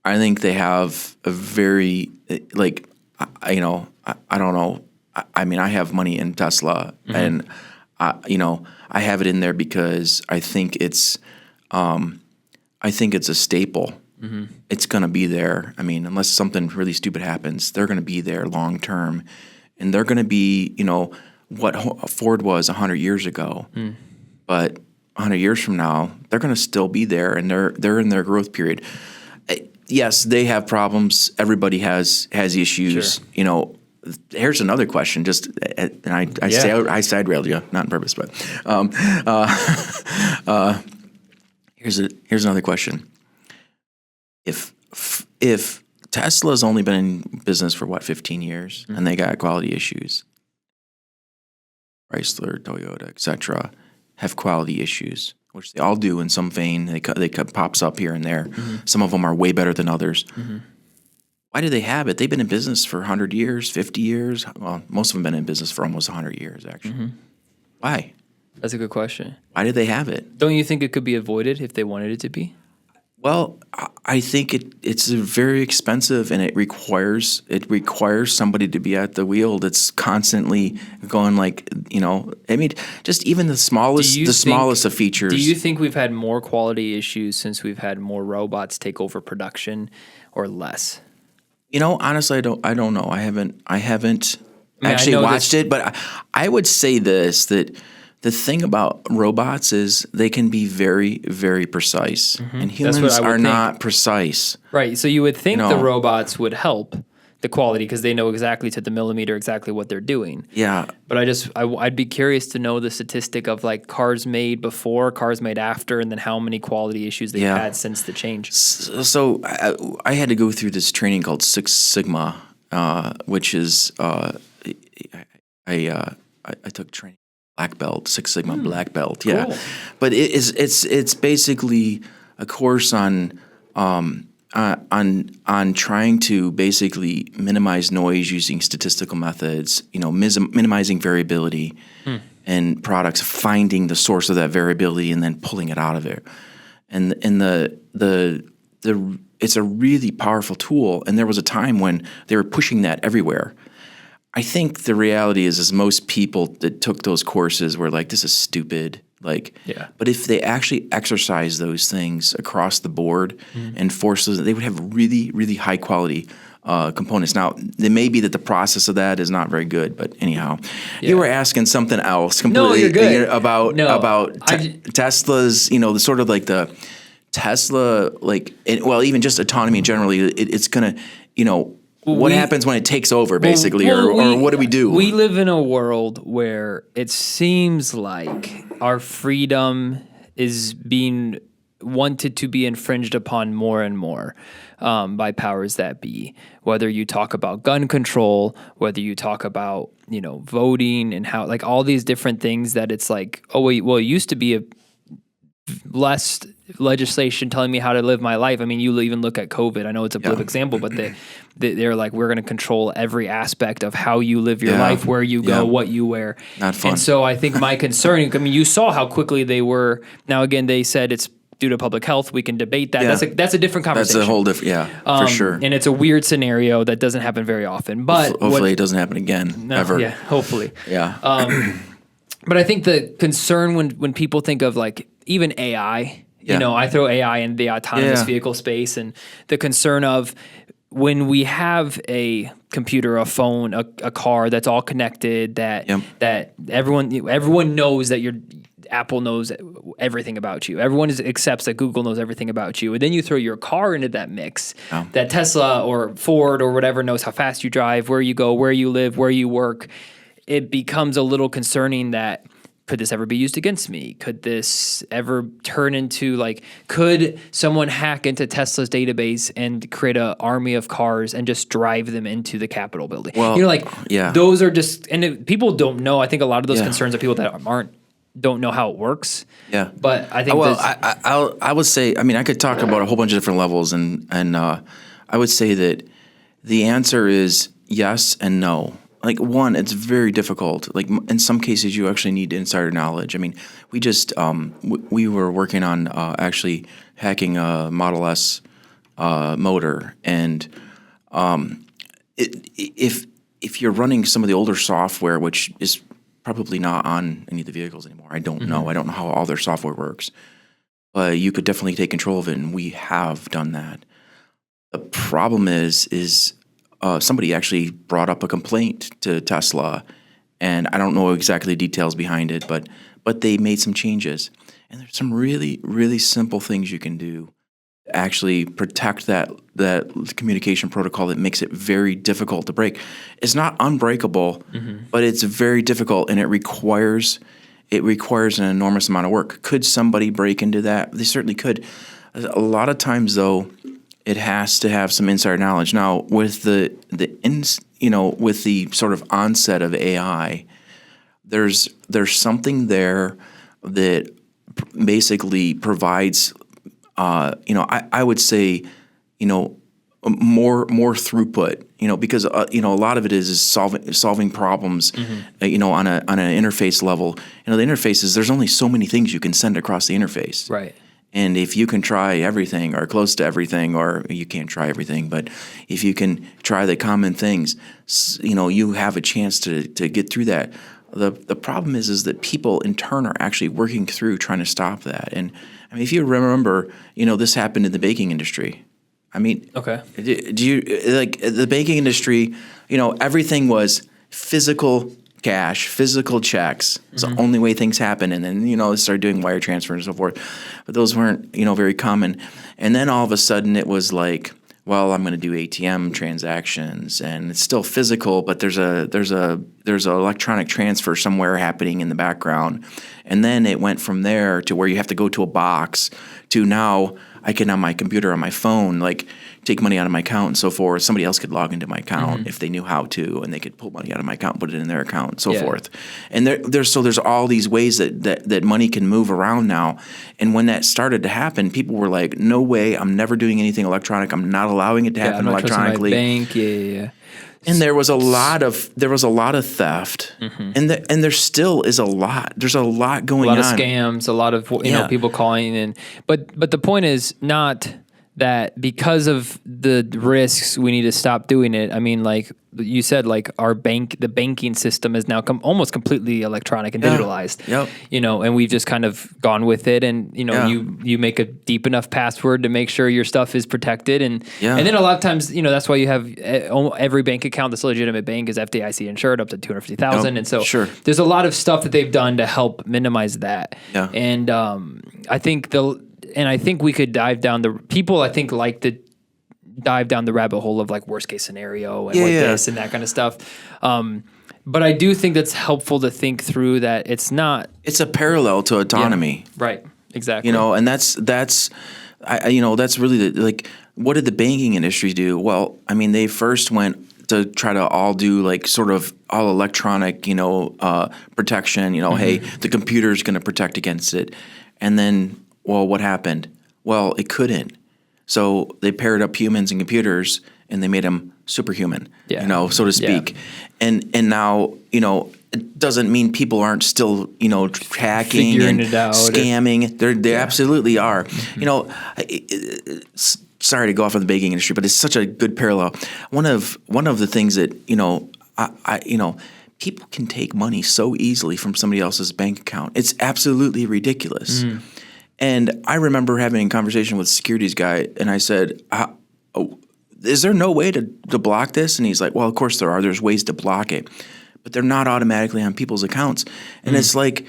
I think they have a very, like, I don't know. I mean, I have money in Tesla, and I have it in there because I think it's a staple. Mm-hmm. It's going to be there. I mean, unless something really stupid happens, they're going to be there long term, and they're going to be, what Ford was 100 years ago. Mm. But 100 years from now, they're going to still be there, and they're in their growth period. Yes, they have problems. Everybody has issues. Sure. Here's another question. I side railed you, not on purpose, but here's another question. If Tesla's only been in business for 15 years, and they got quality issues, Chrysler, Toyota, etc., have quality issues, which they all do in some vein. They pops up here and there. Mm-hmm. Some of them are way better than others. Mm-hmm. Why do they have it? They've been in business for 100 years, 50 years. Well, most of them have been in business for almost 100 years, actually. Why? That's a good question. Why did they have it? Don't you think it could be avoided if they wanted it to be? Well, I think it's very expensive, and it requires somebody to be at the wheel that's constantly going like, I mean, just even the smallest of features. Do you think we've had more quality issues since we've had more robots take over production, or less? Honestly, I don't know. I haven't I actually know watched it, but I would say this, that the thing about robots is they can be very, very precise, and humans are not precise. Right. So you would think the robots would help the quality because they know exactly to the millimeter exactly what they're doing. Yeah. But I'd be curious to know the statistic of like cars made before, cars made after, and then how many quality issues they've had since the change. So I had to go through this training called Six Sigma, which is I took training. Black belt, Six Sigma black belt, yeah. Cool. But it's basically a course on trying to basically minimize noise using statistical methods, minimizing variability in products, finding the source of that variability and then pulling it out of it. And it's a really powerful tool. And there was a time when they were pushing that everywhere. I think the reality is most people that took those courses were like, this is stupid. But if they actually exercise those things across the board and force those, they would have really, really high quality components. Now, it may be that the process of that is not very good, but anyhow, you were asking something else completely. No, you're good. About Tesla's, the sort of like the Tesla, even just autonomy generally, it's going to, what happens when it takes over, basically, or what do we do? We live in a world where it seems like our freedom is being wanted to be infringed upon more and more by powers that be. Whether you talk about gun control, whether you talk about voting and how all these different things that it's like, it used to be less legislation telling me how to live my life. I mean, you even look at COVID. I know it's a blip example, but they're like, we're going to control every aspect of how you live your life, where you go, what you wear. Not fun. And so I think my concern, I mean, you saw how quickly they were. Now, again, they said it's due to public health. We can debate that. Yeah. That's a different conversation. That's a whole different, for sure. And it's a weird scenario that doesn't happen very often. But hopefully it doesn't happen again, ever. Yeah, hopefully. Yeah. But I think the concern when people think of even AI, I throw AI in the autonomous vehicle space, and the concern of when we have a computer, a phone, a car that's all connected, that everyone knows that Apple knows everything about you. Everyone accepts that Google knows everything about you. And then you throw your car into that mix, that Tesla or Ford or whatever knows how fast you drive, where you go, where you live, where you work. It becomes a little concerning that could this ever be used against me? Could this ever turn into could someone hack into Tesla's database and create an army of cars and just drive them into the Capitol building? Well, those are just, and people don't know. I think a lot of those concerns are people that don't know how it works. Yeah. But I think I would say, I mean, I could talk about a whole bunch of different levels, and I would say that the answer is yes and no. One, it's very difficult. In some cases, you actually need insider knowledge. I mean, we just we were working on actually hacking a Model S motor, and if you're running some of the older software, which is probably not on any of the vehicles anymore, I don't know. I don't know how all their software works, but you could definitely take control of it, and we have done that. The problem is. Somebody actually brought up a complaint to Tesla, and I don't know exactly the details behind it, but they made some changes. And there's some really, really simple things you can do to actually protect that communication protocol that makes it very difficult to break. It's not unbreakable, but it's very difficult, and it requires an enormous amount of work. Could somebody break into that? They certainly could. A lot of times, though, it has to have some insider knowledge. Now, with the sort of onset of AI, there's something there that basically provides, I would say, more throughput, because a lot of it is solving problems, on an interface level. The interfaces, there's only so many things you can send across the interface. Right. And if you can try everything or close to everything, or you can't try everything, but if you can try the common things, you have a chance to get through that. The problem is that people in turn are actually working through trying to stop that. And I mean, if you remember, this happened in the baking industry. I mean, okay. Do you like the banking industry? Everything was physical cash, physical checks. It's the only way things happen. And then they started doing wire transfers and so forth, but those weren't very common. And then all of a sudden it was like, well, I'm going to do ATM transactions, and it's still physical, but there's a electronic transfer somewhere happening in the background. And then it went from there to where you have to go to a box to now I can on my computer, on my phone, like take money out of my account and so forth. Somebody else could log into my account if they knew how to, and they could pull money out of my account, put it in their account, and so forth. And there's all these ways that money can move around now. And when that started to happen, people were like, "No way! I'm never doing anything electronic. I'm not allowing it to happen electronically." My bank, yeah. And there was a lot of theft, and there still is a lot. There's a lot going on. A lot of scams, a lot of people calling in. But the point is not that because of the risks we need to stop doing it. I mean, like you said, like the banking system is now almost completely electronic and digitalized. Yep. And we've just kind of gone with it, and you make a deep enough password to make sure your stuff is protected, and then a lot of times that's why you have every bank account that's a legitimate bank is FDIC insured up to $250,000, and so there's a lot of stuff that they've done to help minimize that. Yeah. And I think we could dive down like to dive down the rabbit hole of like worst case scenario and this and that kind of stuff. But I do think that's helpful to think through that it's a parallel to autonomy. Yeah, right. Exactly. And that's really like, what did the banking industry do? Well, I mean, they first went to try to all do like sort of all electronic, protection, hey, the computer's going to protect against it. And then, well, what happened? Well, it couldn't. So they paired up humans and computers, and they made them superhuman, so to speak. Yeah. And now, it doesn't mean people aren't still, hacking and scamming. They absolutely are. Sorry to go off of the banking industry, but it's such a good parallel. One of the things that people can take money so easily from somebody else's bank account. It's absolutely ridiculous. And I remember having a conversation with a securities guy, and I said, is there no way to block this? And he's like, well, of course there are. There's ways to block it, but they're not automatically on people's accounts. And it's like,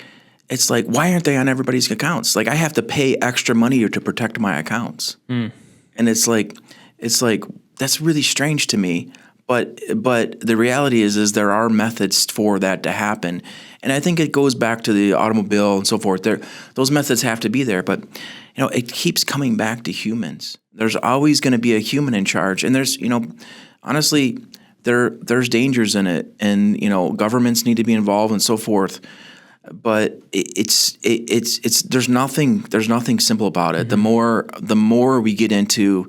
why aren't they on everybody's accounts? Like, I have to pay extra money to protect my accounts. And it's like, that's really strange to me. But the reality is there are methods for that to happen. And I think it goes back to the automobile and so forth. Those methods have to be there, but it keeps coming back to humans. There's always going to be a human in charge, and there's honestly there's dangers in it, and governments need to be involved and so forth. But it's there's nothing simple about it. The more we get into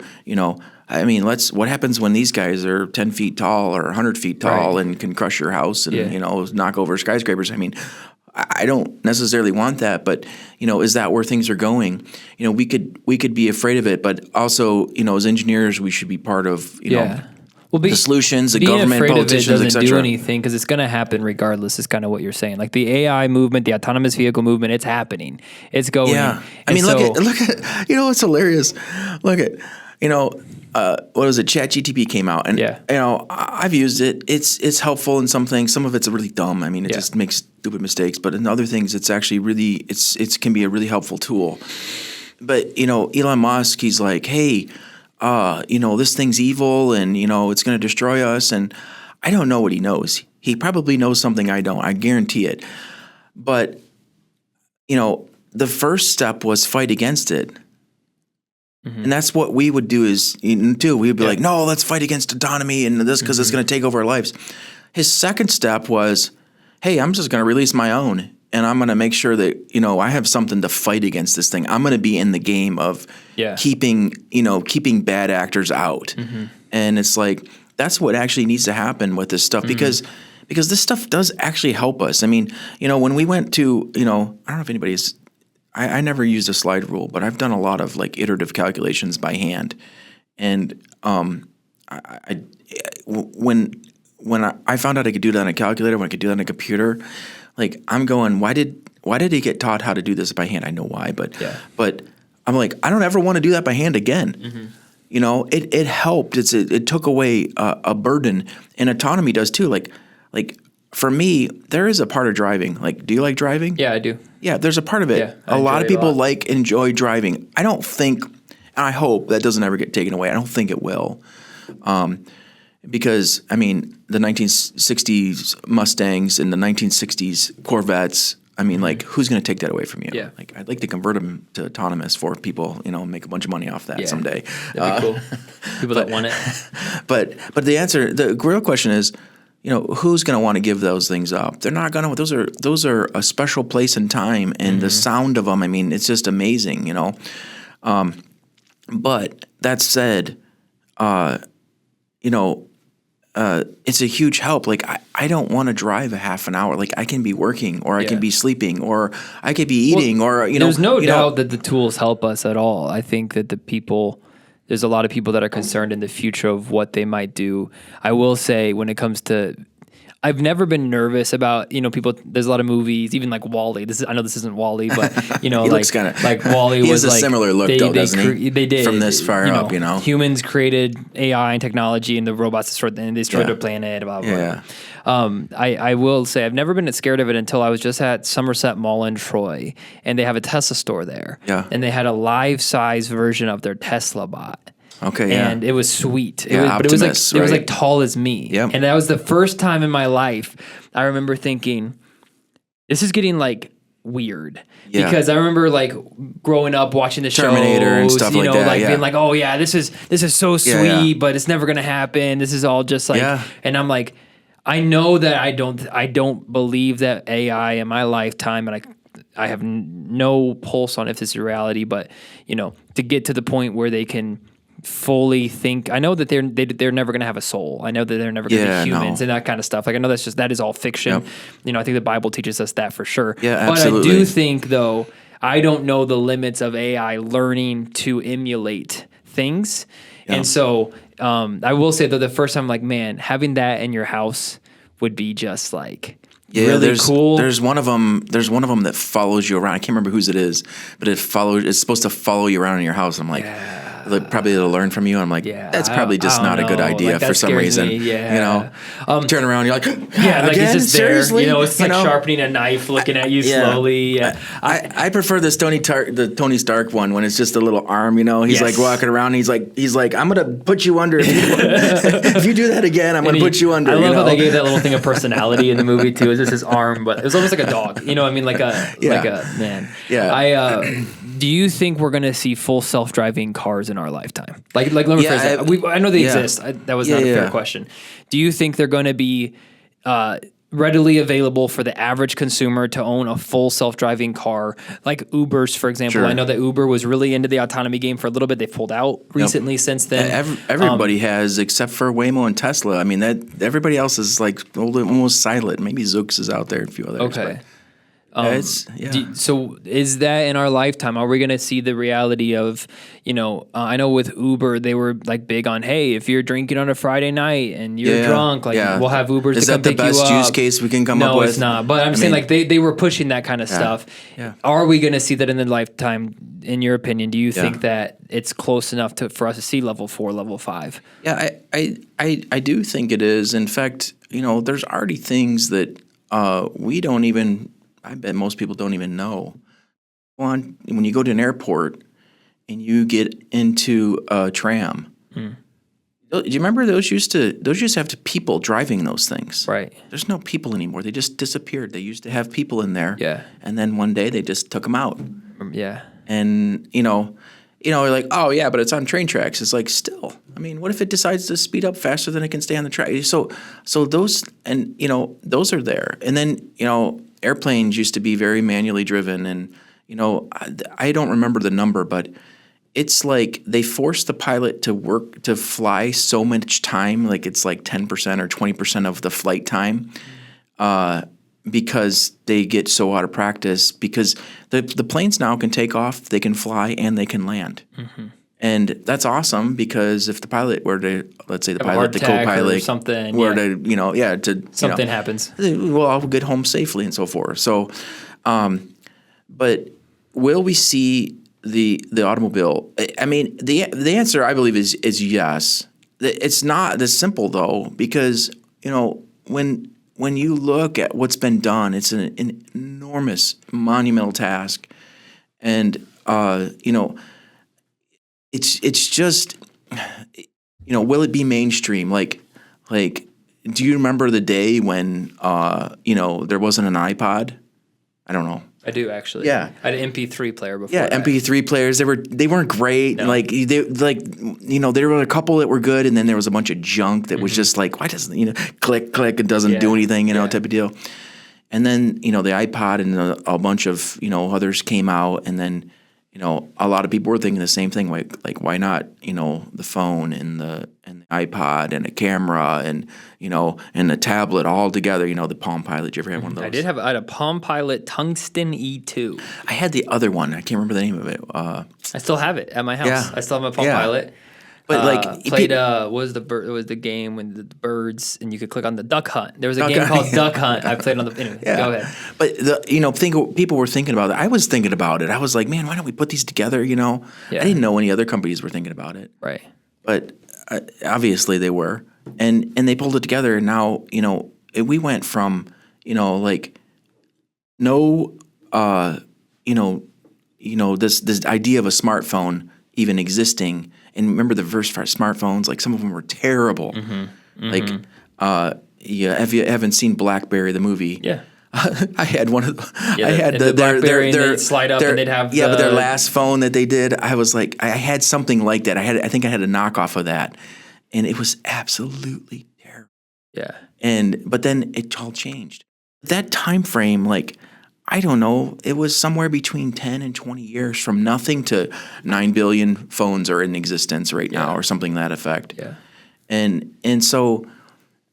I mean, what happens when these guys are 10 feet tall or 100 feet tall and can crush your house and knock over skyscrapers? I mean, I don't necessarily want that, but is that where things are going? We could be afraid of it, but also as engineers, we should be part of the solutions, the government, politicians, etc. Doesn't do anything because it's going to happen regardless. Is kind of what you're saying. Like the AI movement, the autonomous vehicle movement, it's happening. It's going. Yeah, I mean, look at it's hilarious. Look at what was it? ChatGPT came out, and I've used it. It's helpful in some things. Some of it's really dumb. I mean, it just makes stupid mistakes. But in other things, it's actually really it can be a really helpful tool. But Elon Musk, he's like, hey, this thing's evil, and it's going to destroy us. And I don't know what he knows. He probably knows something I don't. I guarantee it. But the first step was fight against it. And that's what we would do we'd be like, no, let's fight against autonomy and this because it's going to take over our lives. His second step was, hey, I'm just going to release my own. and I'm going to make sure that, I have something to fight against this thing. I'm going to be in the game of keeping bad actors out. And it's like, that's what actually needs to happen with this stuff because this stuff does actually help us. I mean, when we went to, I don't know if anybody's, I never used a slide rule, but I've done a lot of like iterative calculations by hand. And when I found out I could do that on a calculator, when I could do that on a computer, like I'm going, why did he get taught how to do this by hand? I know why, but I'm like, I don't ever want to do that by hand again. It helped. It took away a burden, and autonomy does too. Like for me, there is a part of driving. Like, do you like driving? Yeah, I do. Yeah, there's a part of it. Yeah, a lot of people enjoy driving. I don't think, and I hope that doesn't ever get taken away. I don't think it will. Because, I mean, the 1960s Mustangs and the 1960s Corvettes, I mean, like, who's going to take that away from you? Yeah. Like, I'd like to convert them to autonomous for people, make a bunch of money off that someday. That'd be cool. People that want it. But the real question is, who's going to want to give those things up? They're not going to. Those are a special place and time, and the sound of them, I mean, it's just amazing, But that said, it's a huge help. Like, I don't want to drive a half an hour. Like, I can be working, or I can be sleeping, or I could be eating, There's no doubt that the tools help us at all. I think that there's a lot of people that are concerned in the future of what they might do. I will say, when it comes to, I've never been nervous about, people, there's a lot of movies, even like WALL-E. I know this isn't WALL-E, but, he looks kinda, like WALL-E he was has a like, similar look, though, doesn't he? They did. From this far up, Humans created AI and technology, and the robots destroyed their planet, blah, blah, blah. Yeah. I will say, I've never been scared of it until I was just at Somerset Mall in Troy, and they have a Tesla store there. Yeah. And they had a life-size version of their Tesla bot. Okay, yeah. And it was sweet. But it was like tall as me. Yep. And that was the first time in my life I remember thinking, this is getting like weird. Yeah. Because I remember like growing up watching the Terminator shows, and stuff like that, like being like, oh yeah, this is so sweet, but it's never gonna happen. This is all just like, and I'm like, I know that I don't believe that AI in my lifetime, and I have no pulse on if this is reality, but to get to the point where they can fully think. I know that they're never going to have a soul. I know that they're never going to be humans and that kind of stuff. Like, I know that is all fiction. Yep. I think the Bible teaches us that for sure. Yeah, absolutely. But I do think, though, I don't know the limits of AI learning to emulate things. Yep. And so I will say, though, the first time, like, man, having that in your house would be just like, really cool. There's one of them that follows you around. I can't remember whose it is, but it's supposed to follow you around in your house. I'm like, probably to learn from you. I'm like, that's probably just not a good idea for some reason. Turn around, you're like, like it's just seriously? there. It's like sharpening a knife, looking at you slowly. I prefer this the Tony Stark one when it's just a little arm. He's like walking around. He's like, I'm gonna put you under. If you do that again, I'm gonna put you under. I love how they gave that little thing of personality in the movie too. It's just his arm, but it was almost like a dog. I mean, like a man. Yeah. Do you think we're going to see full self-driving cars in our lifetime? Like let me phrase that. I know they exist. That was not a fair question. Do you think they're going to be readily available for the average consumer to own a full self-driving car, like Uber's, for example? Sure. I know that Uber was really into the autonomy game for a little bit. They pulled out recently since then. Everybody has, except for Waymo and Tesla. I mean, everybody else is like almost silent. Maybe Zoox is out there, and a few others. Okay. So is that in our lifetime? Are we going to see the reality of, I know with Uber, they were like big on, hey, if you're drinking on a Friday night and you're drunk, like we'll have Ubers to come pick you up. Is that the best use case we can come up with? No, it's not. But I'm saying like they were pushing that kind of stuff. Yeah. Are we going to see that in the lifetime, in your opinion? Do you think that it's close enough for us to see level 4, level 5? Yeah, I do think it is. In fact, there's already things that we don't even, I bet most people don't even know. When you go to an airport and you get into a tram, do you remember those used to have people driving those things? Right. There's no people anymore. They just disappeared. They used to have people in there. Yeah. And then one day they just took them out. Yeah. And you're like, oh yeah, but it's on train tracks. It's like, still, I mean, what if it decides to speed up faster than it can stay on the track? So those, and those are there. And then, airplanes used to be very manually driven, and I don't remember the number, but it's like they forced the pilot to fly so much time, like it's like 10% or 20% of the flight time, because they get so out of practice. Because the planes now can take off, they can fly, and they can land. Mm-hmm. And that's awesome, because if the pilot were to, let's say the pilot, the co-pilot, something were to, something happens, well, I'll get home safely and so forth. So, but will we see the automobile? I mean, the answer, I believe, is yes. It's not this simple, though, because when you look at what's been done, it's an enormous, monumental task, and it's just, will it be mainstream? Like, do you remember the day when there wasn't an iPod? I don't know. I do, actually. Yeah, I had an MP3 player before. Yeah, that. MP3 players. They weren't great. No. There were a couple that were good, and then there was a bunch of junk that was just like, why doesn't click it doesn't do anything type of deal. And then the iPod and a bunch of others came out, and then a lot of people were thinking the same thing, like why not the phone and the iPod and a camera and and a tablet all together, the Palm Pilot. Did you ever have one of those? I had a Palm Pilot Tungsten E2. I had the other one. I can't remember the name of it. I still have it at my house. Yeah. I still have my Palm Pilot. But played what was the game when the birds and you could click on the Duck Hunt. There was a game called Duck Hunt. I played on the anyway. Yeah. Go ahead. But people were thinking about it. I was thinking about it. I was like, man, why don't we put these together? I didn't know any other companies were thinking about it. Right. But obviously they were, and they pulled it together. And now we went from this idea of a smartphone even existing. And remember the first smartphones, like some of them were terrible. Mm-hmm. Like, if you haven't seen BlackBerry the movie, I had one of. I had the BlackBerry, and they'd slide up, and they'd have. But their last phone that they did, I was like, I had something like that. I think I had a knockoff of that, and it was absolutely terrible. Yeah. But then it all changed. That time frame, I don't know, it was somewhere between 10 and 20 years from nothing to 9 billion phones are in existence right now, or something to that effect. Yeah. And so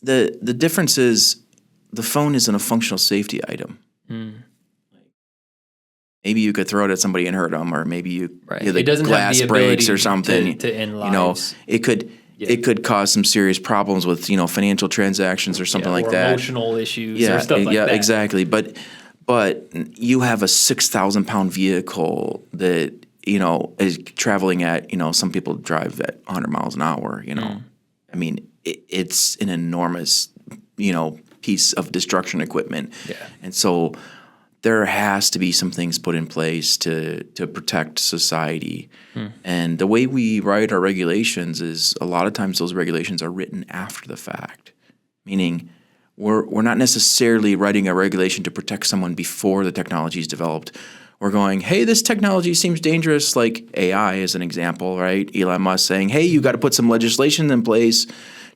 the difference is the phone isn't a functional safety item. Maybe you could throw it at somebody and hurt them, or maybe it doesn't glass have the breaks or something. To end lives. It could cause some serious problems with financial transactions or something like that. Emotional issues or stuff like that. Yeah, exactly. But you have a 6,000-pound vehicle that is traveling at some people drive at 100 miles an hour. I mean, it's an enormous piece of destruction equipment. Yeah. And so there has to be some things put in place to protect society. And the way we write our regulations is a lot of times those regulations are written after the fact, meaning we're not necessarily writing a regulation to protect someone before the technology is developed. We're going, hey, this technology seems dangerous, like AI as an example, right? Elon Musk saying, hey, you got to put some legislation in place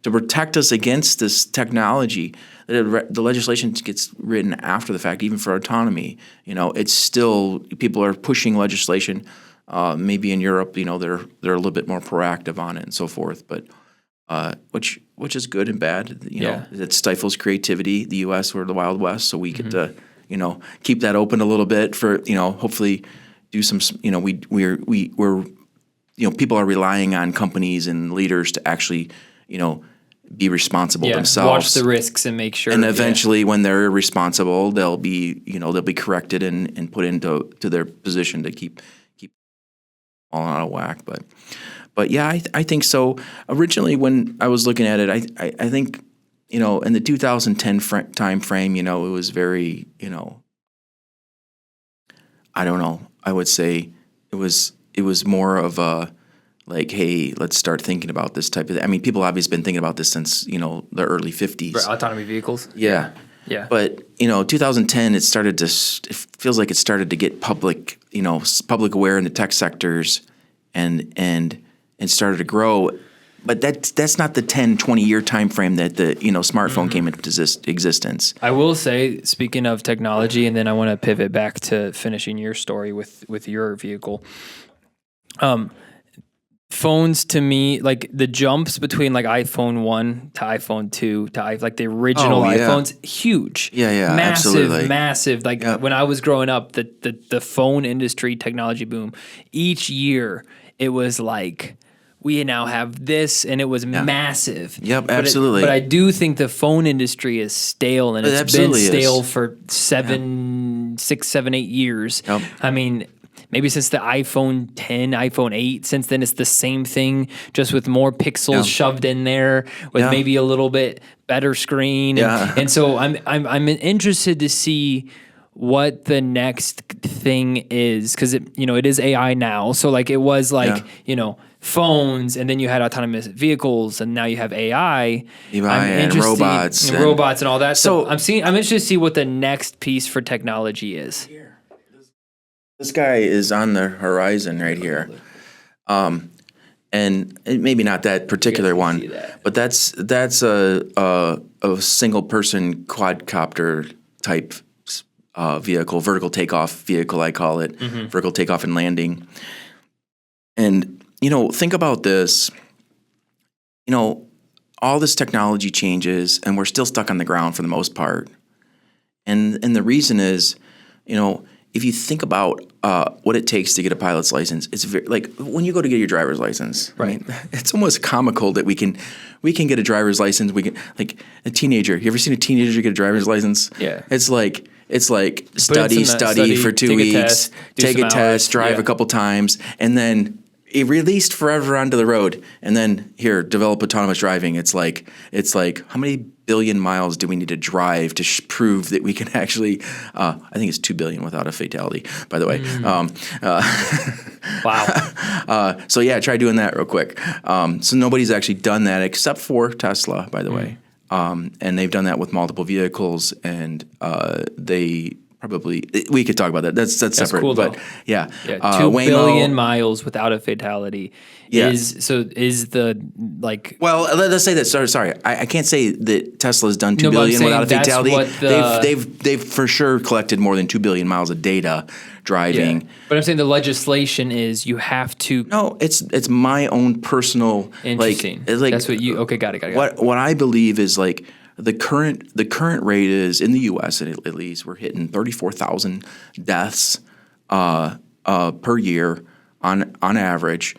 to protect us against this technology. The legislation gets written after the fact, even for autonomy. It's still, people are pushing legislation. Maybe in Europe, they're a little bit more proactive on it and so forth. But which is good and bad. It stifles creativity. The U.S. we're the Wild West, so we get to keep that open a little bit for hopefully do some. We're people are relying on companies and leaders to actually be responsible themselves. Watch the risks and make sure. And eventually, when they're responsible, they'll be corrected and put into their position to keep all out of whack. But yeah, I think so. Originally, when I was looking at it, I think in the 2010 time frame, it was very I don't know. I would say it was more of a like, hey, let's start thinking about this type of thing. I mean, people have obviously been thinking about this since the early 50s. For autonomy vehicles. Yeah. Yeah. But 2010, it feels like it started to get public aware in the tech sectors, and started to grow. but that's not the 10, 20-year time frame that the smartphone came into existence. I will say, speaking of technology, and then I want to pivot back to finishing your story with your vehicle. Phones to me, like the jumps between like iPhone 1 to iPhone 2 to like the original iPhones, huge. Yeah, absolutely. Massive. Like when I was growing up, the phone industry technology boom, each year it was like, we now have this, and it was massive. Yep, absolutely. But I do think the phone industry is stale, and it's been stale for 6, 7, 8 years. Yep. I mean, maybe since the iPhone 10, iPhone 8, since then it's the same thing, just with more pixels shoved in there, with maybe a little bit better screen. And so I'm interested to see what the next thing is, because it is AI now. So like it was like phones, and then you had autonomous vehicles, and now you have AI. And robots and robots and all that. So I'm interested to see what the next piece for technology is. This guy is on the horizon right here. And maybe not that particular one, but that's a single person quadcopter type vehicle, vertical takeoff vehicle, I call it, vertical takeoff and landing. And, think about this, all this technology changes and we're still stuck on the ground for the most part. And the reason is, if you think about what it takes to get a pilot's license, it's very, like when you go to get your driver's license, right? I mean, it's almost comical that we can get a driver's license. We can, like a teenager. You ever seen a teenager get a driver's license? Yeah. It's like study for 2 weeks, take a test, drive a couple times, and then released forever onto the road. And then here, develop autonomous driving. It's like how many billion miles do we need to drive to prove that we can actually? I think it's 2 billion without a fatality, by the way. Wow. So yeah, try doing that real quick. So nobody's actually done that except for Tesla, by the way. And they've done that with multiple vehicles, and they probably, we could talk about that. That's separate. Cool, but though. 2 billion miles without a fatality. Is the like? Well, let's say that. Sorry, I can't say that Tesla's done 2 billion without a fatality. They've for sure collected more than 2 billion miles of data driving. Yeah. But I'm saying the legislation is you have to. No, it's my own personal. Interesting. Like that's what you. Okay, got it. What I believe is like the current rate is in the U.S. at least we're hitting 34,000 deaths per year on average.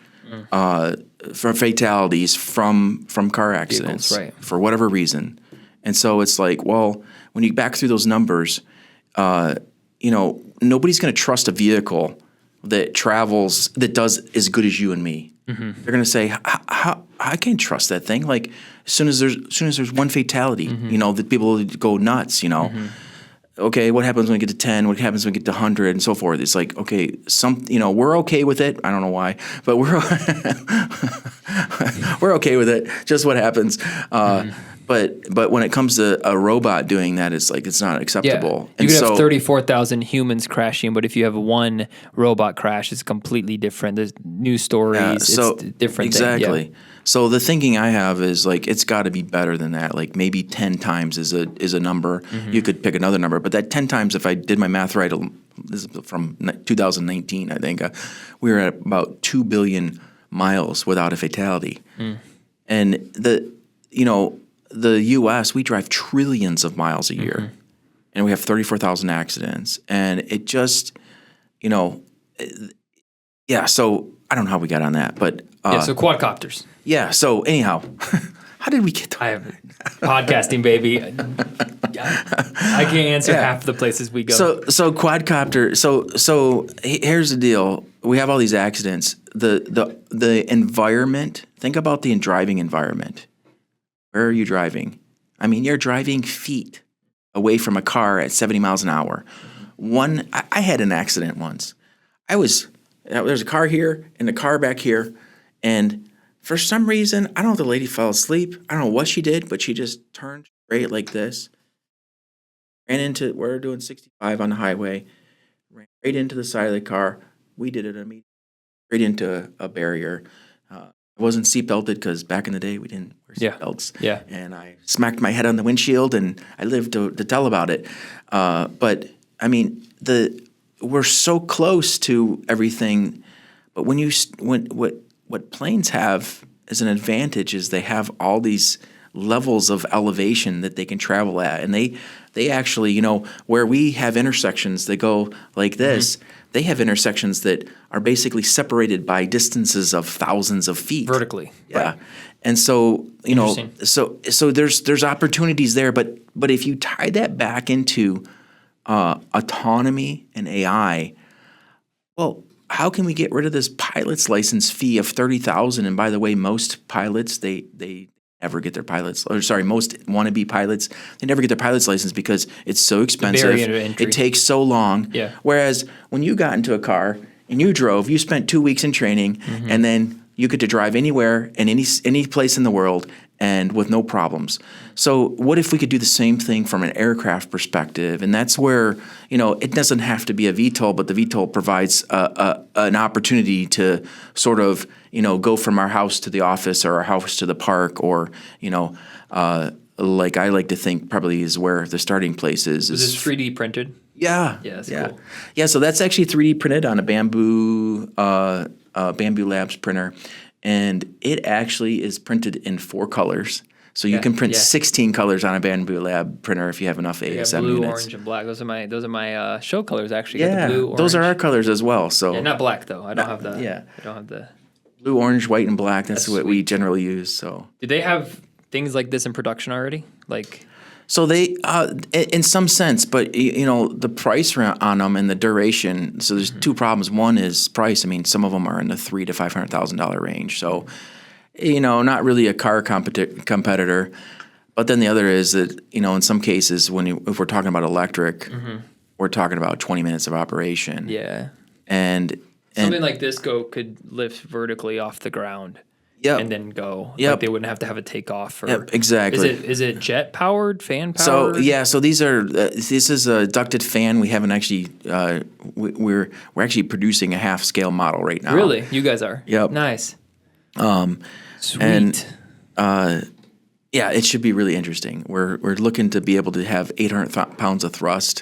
For fatalities from car accidents, vehicles, right. For whatever reason. And so it's like, well, when you back through those numbers, nobody's going to trust a vehicle that does as good as you and me. They're going to say, I can't trust that thing. Like as soon as there's one fatality, that people go nuts, Okay, what happens when we get to 10? What happens when we get to 100 and so forth? It's like, okay, we're okay with it. I don't know why, but we're we're okay with it. Just what happens. But when it comes to a robot doing that, it's like it's not acceptable. Yeah. You could have 34,000 humans crashing, but if you have one robot crash, it's completely different. There's news stories. It's a different exactly. thing. Yeah. So the thinking I have is like it's got to be better than that. Like maybe 10 times is a number. You could pick another number, but that 10 times, if I did my math right, this is from 2019, I think we were at about 2 billion miles without a fatality. And the U.S., we drive trillions of miles a year, and we have 34,000 accidents, and it just So I don't know how we got on that, but so quadcopters. Yeah. So anyhow, how did we get to? I have podcasting, baby. I can't answer half the places we go. So quadcopter. So here's the deal. We have all these accidents. The environment. Think about the driving environment. Where are you driving? I mean, you're driving feet away from a car at 70 miles an hour. I had an accident once. There's a car here and a car back here, and for some reason, I don't know if the lady fell asleep. I don't know what she did, but she just turned straight like this. We're doing 65 on the highway, ran right into the side of the car. We did it immediately, right into a barrier. I wasn't seatbelted because back in the day we didn't wear seatbelts. Yeah. And I smacked my head on the windshield, and I lived to tell about it. But I mean, we're so close to everything. But what planes have as an advantage is they have all these levels of elevation that they can travel at, and they actually, where we have intersections that go like this, they have intersections that are basically separated by distances of thousands of feet vertically. Yeah, right. and so so there's opportunities there, but if you tie that back into autonomy and AI, well, how can we get rid of this pilot's license fee of $30,000? And by the way, most pilots they never get their most wannabe pilots, they never get their pilot's license because it's so expensive. It takes so long. Yeah. Whereas when you got into a car and you drove, you spent 2 weeks in training, and then you get to drive anywhere and any place in the world and with no problems. So what if we could do the same thing from an aircraft perspective? And that's where, it doesn't have to be a VTOL, but the VTOL provides an opportunity to sort of, go from our house to the office or our house to the park, or, like I like to think probably is where the starting place is. Is this 3D printed? Yeah. Yeah, that's cool. Yeah, so that's actually 3D printed on a Bamboo Labs printer. And it actually is printed in 4 colors. So you can print 16 colors on a Bamboo Lab printer if you have enough ASM blue, units. orange, and black. Those are my show colors. Actually, Yeah, got the blue, orange. those are our colors as well. So yeah, not black though. I don't have the. Yeah, I don't have the blue, orange, white, and black. That's what sweet. we generally use. So do they have things like this in production already? Like. So they, in some sense, but the price on them and the duration. So there's 2 problems. One is price. I mean, some of them are in the $300,000 to $500,000 range. So, not really a car competitor. But then the other is that in some cases, if we're talking about electric, we're talking about 20 minutes of operation. Yeah. And something like this could lift vertically off the ground. Yep. And then go. Yep. Like they wouldn't have to have a takeoff. Yep, exactly. Is it jet powered, fan powered? So these are this is a ducted fan. We haven't actually we're actually producing a half scale model right now. Really, you guys are. Yep. Nice. Sweet. And it should be really interesting. We're looking to be able to have 800 pounds of thrust,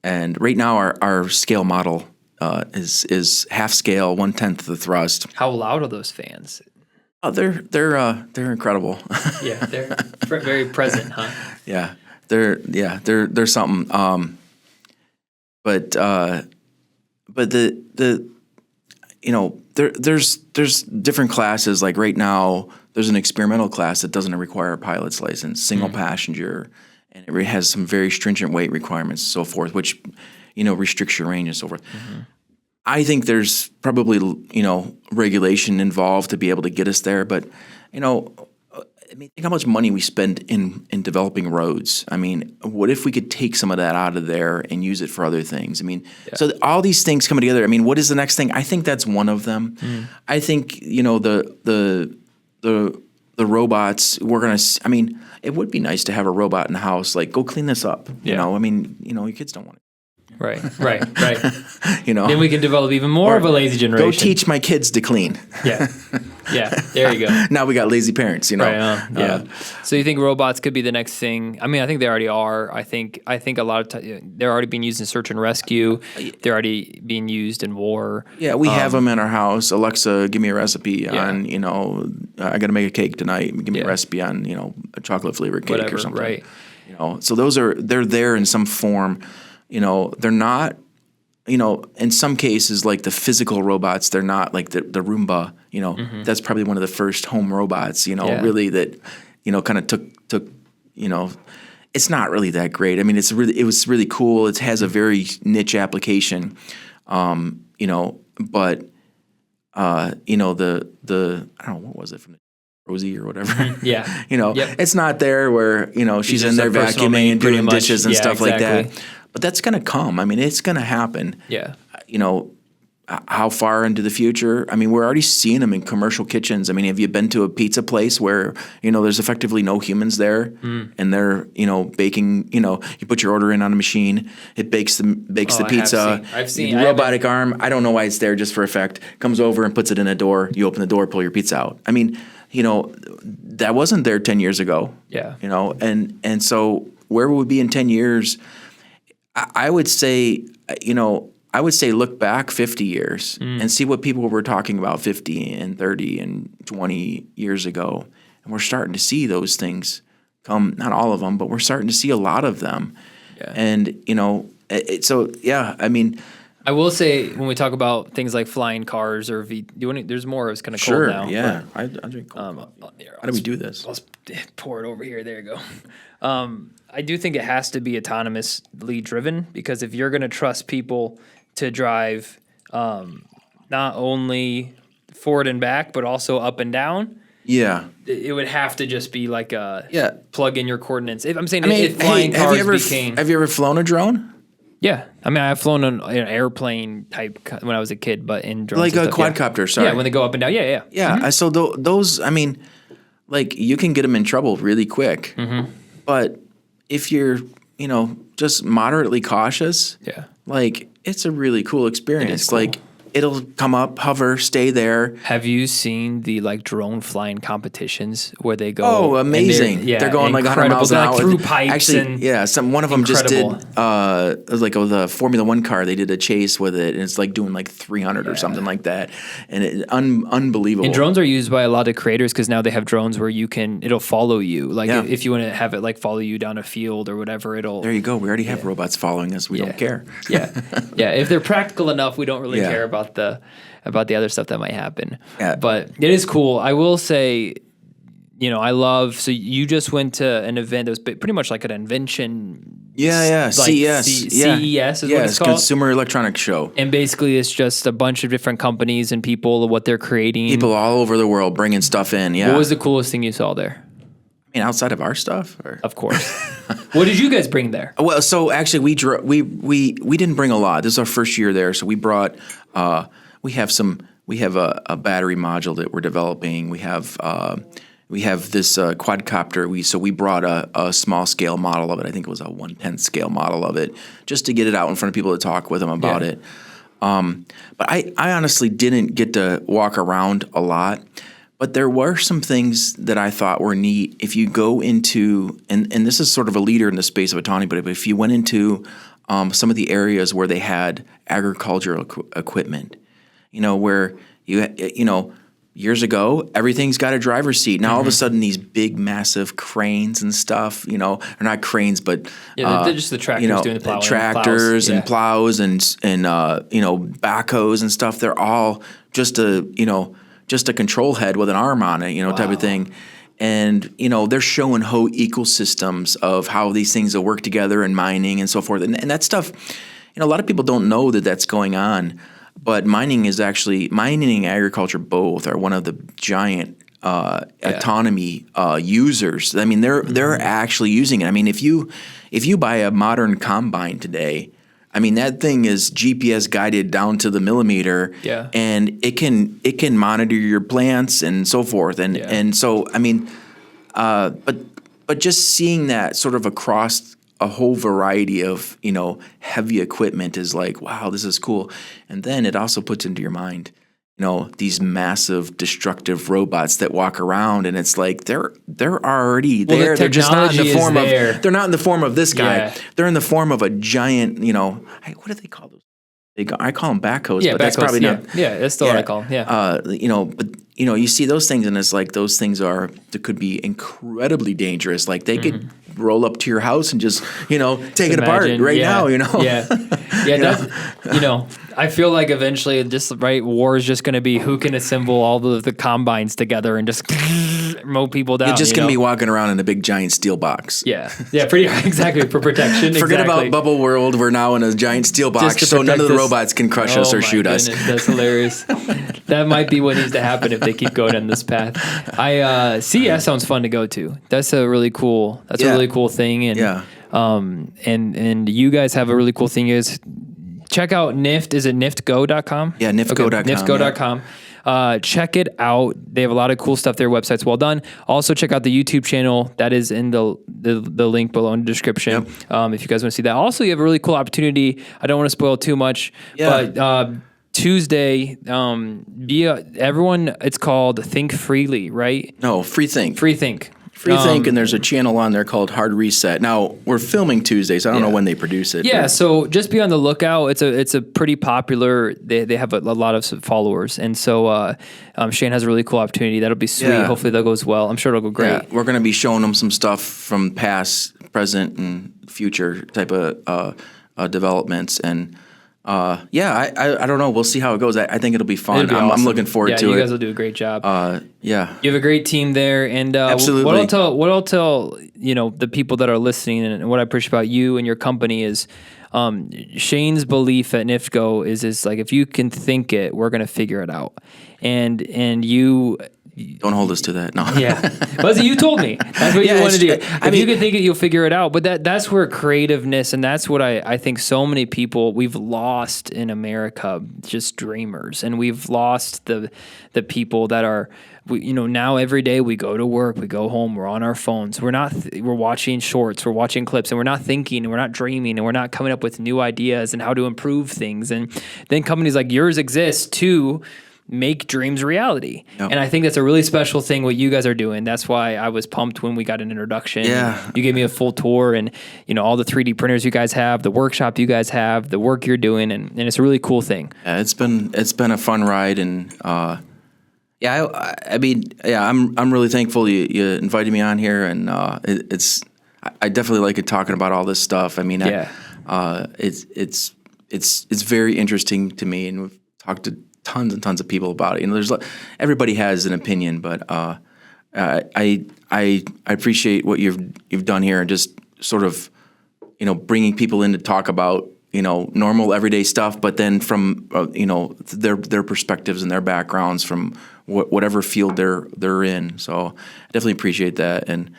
and right now our scale model is half scale, 1/10 the thrust. How loud are those fans? Oh, they're incredible. Yeah, they're very present, huh? Yeah, they're something. But there's different classes. Like right now, there's an experimental class that doesn't require a pilot's license, single passenger, and it has some very stringent weight requirements, and so forth, which restricts your range and so forth. I think there's probably, regulation involved to be able to get us there. But, think how much money we spend in developing roads. I mean, what if we could take some of that out of there and use it for other things? I mean, so all these things coming together. I mean, what is the next thing? I think that's one of them. I think, the robots, we're going to, it would be nice to have a robot in the house, like, go clean this up. Your kids don't want it. Right. Then we can develop even more of a lazy generation. Go teach my kids to clean. Yeah. There you go. Now we got lazy parents, Right. So you think robots could be the next thing? I mean, I think they already are. I think a lot of times they're already being used in search and rescue. They're already being used in war. Yeah, we have them in our house. Alexa, give me a recipe on, I got to make a cake tonight. Give me a recipe on, a chocolate flavored cake or something. Right. So they're there in some form. They're not, in some cases, like the physical robots, they're not like the Roomba, that's probably one of the first home robots, really that, kind of took, it's not really that great. I mean, it was really cool. It has a very niche application, but, the I don't know, what was it from Rosie or whatever. Yeah. It's not there where, she's in there vacuuming and doing dishes and stuff like that. But that's going to come. I mean, it's going to happen. Yeah. how far into the future? I mean, we're already seeing them in commercial kitchens. I mean, have you been to a pizza place where, there's effectively no humans there and they're, baking, you put your order in on a machine, it bakes the pizza. I've seen robotic arm. I don't know why it's there, just for effect. Comes over and puts it in a door. You open the door, pull your pizza out. I mean, that wasn't there 10 years ago. Yeah. And so where would we be in 10 years? I would say, look back 50 years and see what people were talking about 50 and 30 and 20 years ago. And we're starting to see those things come, not all of them, but we're starting to see a lot of them. Yeah. And, I mean, I will say when we talk about things like flying cars or there's more. It's kind of sure, cold now. Yeah, I drink cold coffee. How do we do this? I'll pour it over here. There you go. I do think it has to be autonomously driven, because if you're going to trust people to drive not only forward and back, but also up and down, it would have to just be like plug in your coordinates. If flying cars became... Have you ever flown a drone? Yeah, I mean, I've flown an airplane type when I was a kid, but in drones, like a quadcopter. Sorry, yeah, when they go up and down. Yeah. Mm-hmm. So those, I mean, like you can get them in trouble really quick. Mm-hmm. But if you're, just moderately cautious, like it's a really cool experience. Cool. Like it'll come up, hover, stay there. Have you seen the drone flying competitions where they go? Oh, amazing! They're going like 100 miles an hour through pipes. Actually, one of them just did the Formula One car. They did a chase with it, and it's like doing like 300 or something like that, and unbelievable. And drones are used by a lot of creators because now they have drones where it'll follow you. If you want to have it follow you down a field or whatever, it'll. There you go. We already have robots following us. We don't care. If they're practical enough, we don't really care about the other stuff that might happen. Yeah. But it is cool. I will say, I love, so you just went to an event that was pretty much like an invention. CES. CES is what it's called. Consumer Electronics Show. And basically it's just a bunch of different companies and people, what they're creating. People all over the world bringing stuff in, What was the coolest thing you saw there? I mean, outside of our stuff? Of course. What did you guys bring there? Well, so actually we didn't bring a lot. This is our first year there, so we brought we have a battery module that we're developing. We have this quadcopter. So we brought a small scale model of it. I think it was a 1/10 scale model of it, just to get it out in front of people to talk with them about it. But I honestly didn't get to walk around a lot. But there were some things that I thought were neat. If you go into, and this is sort of a leader in the space of autonomy, but if you went into some of the areas where they had agricultural equipment, where years ago, everything's got a driver's seat. Now all of a sudden, these big, massive cranes and stuff, are not cranes, but they're just the tractors doing the plowing. Tractors and plows and backhoes and stuff. They're all just a control head with an arm on it, type of thing. And, they're showing whole ecosystems of how these things will work together in mining and so forth. And that stuff, a lot of people don't know that that's going on. But mining and agriculture both are one of the giant autonomy users. I mean, they're actually using it. I mean, if you buy a modern combine today, I mean, that thing is GPS guided down to the millimeter, and it can monitor your plants and so forth. And so, I mean, but just seeing that sort of across a whole variety of, heavy equipment is like, wow, this is cool. And then it also puts into your mind, these massive destructive robots that walk around, and it's like they're already there. They're just not in the form of they're not in the form of this guy. Yeah. They're in the form of a giant, what do they call those? I call them backhoes, but that's probably not. Yeah, that's still what I call them. Yeah. But you see those things, and it's like those things could be incredibly dangerous. Like they could roll up to your house and just take it apart right now. I feel like eventually war is just going to be who can assemble all of the combines together and just mow people down. You're just going to be walking around in a big giant steel box. Yeah, pretty exactly, for protection. Forget about bubble world. We're now in a giant steel box, so none of the robots can crush us or shoot us. That's hilarious. That might be what needs to happen if they keep going on this path. CES sounds fun to go to. That's a really cool. A really cool thing. And and you guys have a really cool thing. check out NIFT. Is it NIFTGo.com? Yeah, NIFTGo.com. Okay, NIFTGo.com. Check it out. They have a lot of cool stuff. Their website's well done. Also, check out the YouTube channel. That is in the link below in the description. If you guys want to see that. Also, you have a really cool opportunity. I don't want to spoil too much, but Tuesday, everyone, it's called Think Freely, right? No, Free Think. Free Think. Free Think, and there's a channel on there called Hard Reset. Now, we're filming Tuesdays. I don't know when they produce it. Yeah, so just be on the lookout. It's a pretty popular, they have a lot of followers. And so Shane has a really cool opportunity. That'll be sweet. Yeah. Hopefully that goes well. I'm sure it'll go great. Yeah, we're going to be showing them some stuff from past, present, and future type of developments. And I don't know. We'll see how it goes. I think it'll be fun. It'll be I'm awesome. looking forward to it. You guys will do a great job. You have a great team there, and Absolutely. What I'll tell the people that are listening, and what I appreciate about you and your company is Shane's belief at NIFTGo is like, if you can think it, we're gonna figure it out, and you. Don't hold us to that. No. Yeah. But you told me. That's what you want to do. If you can think it, you'll figure it out. But that's where creativeness, and that's what I think so many people, we've lost in America, just dreamers. And we've lost the people that are, now every day we go to work, we go home, we're on our phones. We're watching shorts, we're watching clips, and we're not thinking, and we're not dreaming, and we're not coming up with new ideas and how to improve things. And then companies like yours exist to make dreams reality. Yep. And I think that's a really special thing what you guys are doing. That's why I was pumped when we got an introduction. Yeah. You gave me a full tour, and all the 3D printers you guys have, the workshop you guys have, the work you're doing, and it's a really cool thing. Yeah, it's been a fun ride, and I'm really thankful you invited me on here, and I definitely like it talking about all this stuff. I mean, it's very interesting to me, and we've talked to tons and tons of people about it. Everybody has an opinion, but I appreciate what you've done here, and just sort of bringing people in to talk about normal everyday stuff, but then from their perspectives and their backgrounds from whatever field they're in. So I definitely appreciate that, and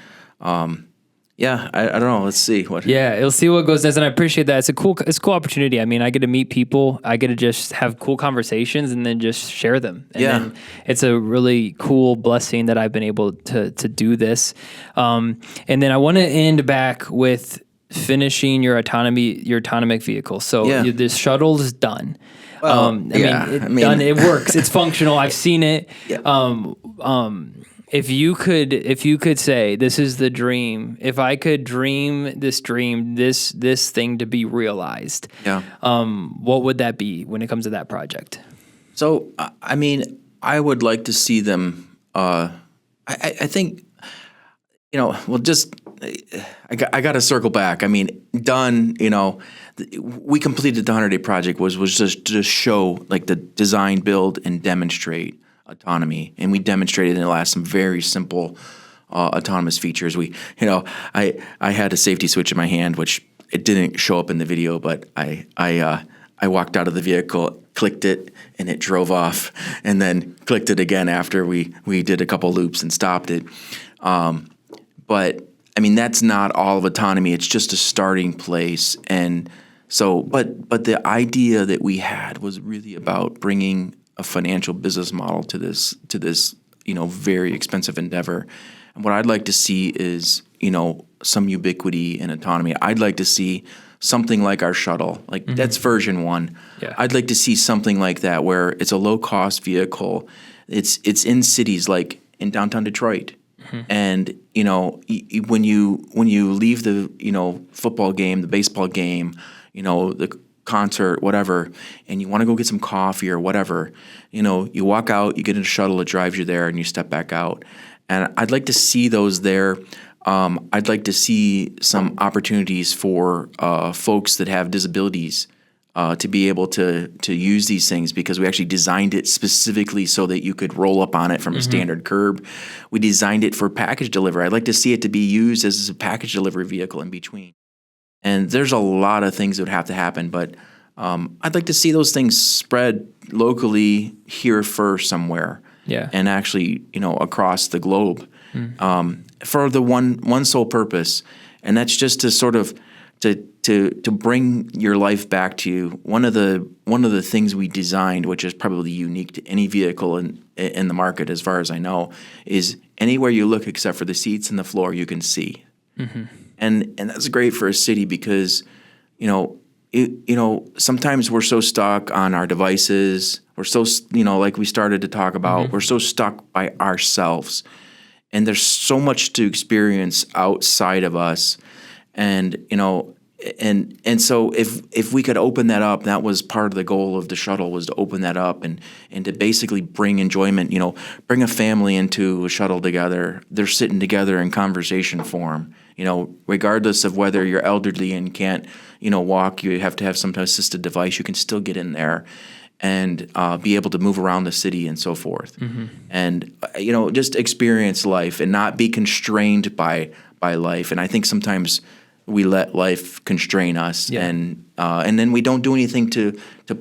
I don't know. Let's see what. Yeah, we'll see what goes next, and I appreciate that. It's a cool opportunity. I mean, I get to meet people. I get to just have cool conversations and then just share them. And then it's a really cool blessing that I've been able to do this. And then I want to end back with finishing your autonomic vehicle. So this shuttle is done. Well, done. It works. It's functional. I've seen it. Yeah. If you could say, this is the dream, if I could dream, this thing to be realized, what would that be when it comes to that project? So, I would like to see them, I think, I got to circle back. I mean, done, we completed the 100-day project was just to show like the design, build, and demonstrate autonomy, and we demonstrated in the last some very simple autonomous features. I had a safety switch in my hand, which it didn't show up in the video, but I walked out of the vehicle, clicked it, and it drove off, and then clicked it again after we did a couple loops and stopped it. But I mean, that's not all of autonomy. It's just a starting place, and so but the idea that we had was really about bringing a financial business model to this very expensive endeavor. And what I'd like to see is some ubiquity in autonomy. I'd like to see something like our shuttle, like that's version 1. Yeah. I'd like to see something like that where it's a low cost vehicle. It's in cities like in downtown Detroit. And when you leave the football game, the baseball game, the concert, whatever, and you want to go get some coffee or whatever, you walk out, you get in a shuttle, it drives you there, and you step back out. And I'd like to see those there. I'd like to see some opportunities for folks that have disabilities to be able to use these things, because we actually designed it specifically so that you could roll up on it from a standard curb. We designed it for package delivery. I'd like to see it to be used as a package delivery vehicle in between. And there's a lot of things that would have to happen, but I'd like to see those things spread locally here first somewhere, and actually, across the globe, for the one sole purpose, and that's just to sort of to to bring your life back to you. One of the things we designed, which is probably unique to any vehicle in the market, as far as I know, is anywhere you look except for the seats and the floor, you can see. Mm-hmm. And that's great for a city because, sometimes we're so stuck on our devices. We're so, like we started to talk about, we're so stuck by ourselves. And there's so much to experience outside of us. And, and so if we could open that up, that was part of the goal of the shuttle, was to open that up and to basically bring enjoyment, bring a family into a shuttle together. They're sitting together in conversation form, regardless of whether you're elderly and can't, walk, you have to have some type of assisted device, you can still get in there and be able to move around the city and so forth. Mm-hmm. And, just experience life and not be constrained by life. And I think sometimes we let life constrain us, and then we don't do anything to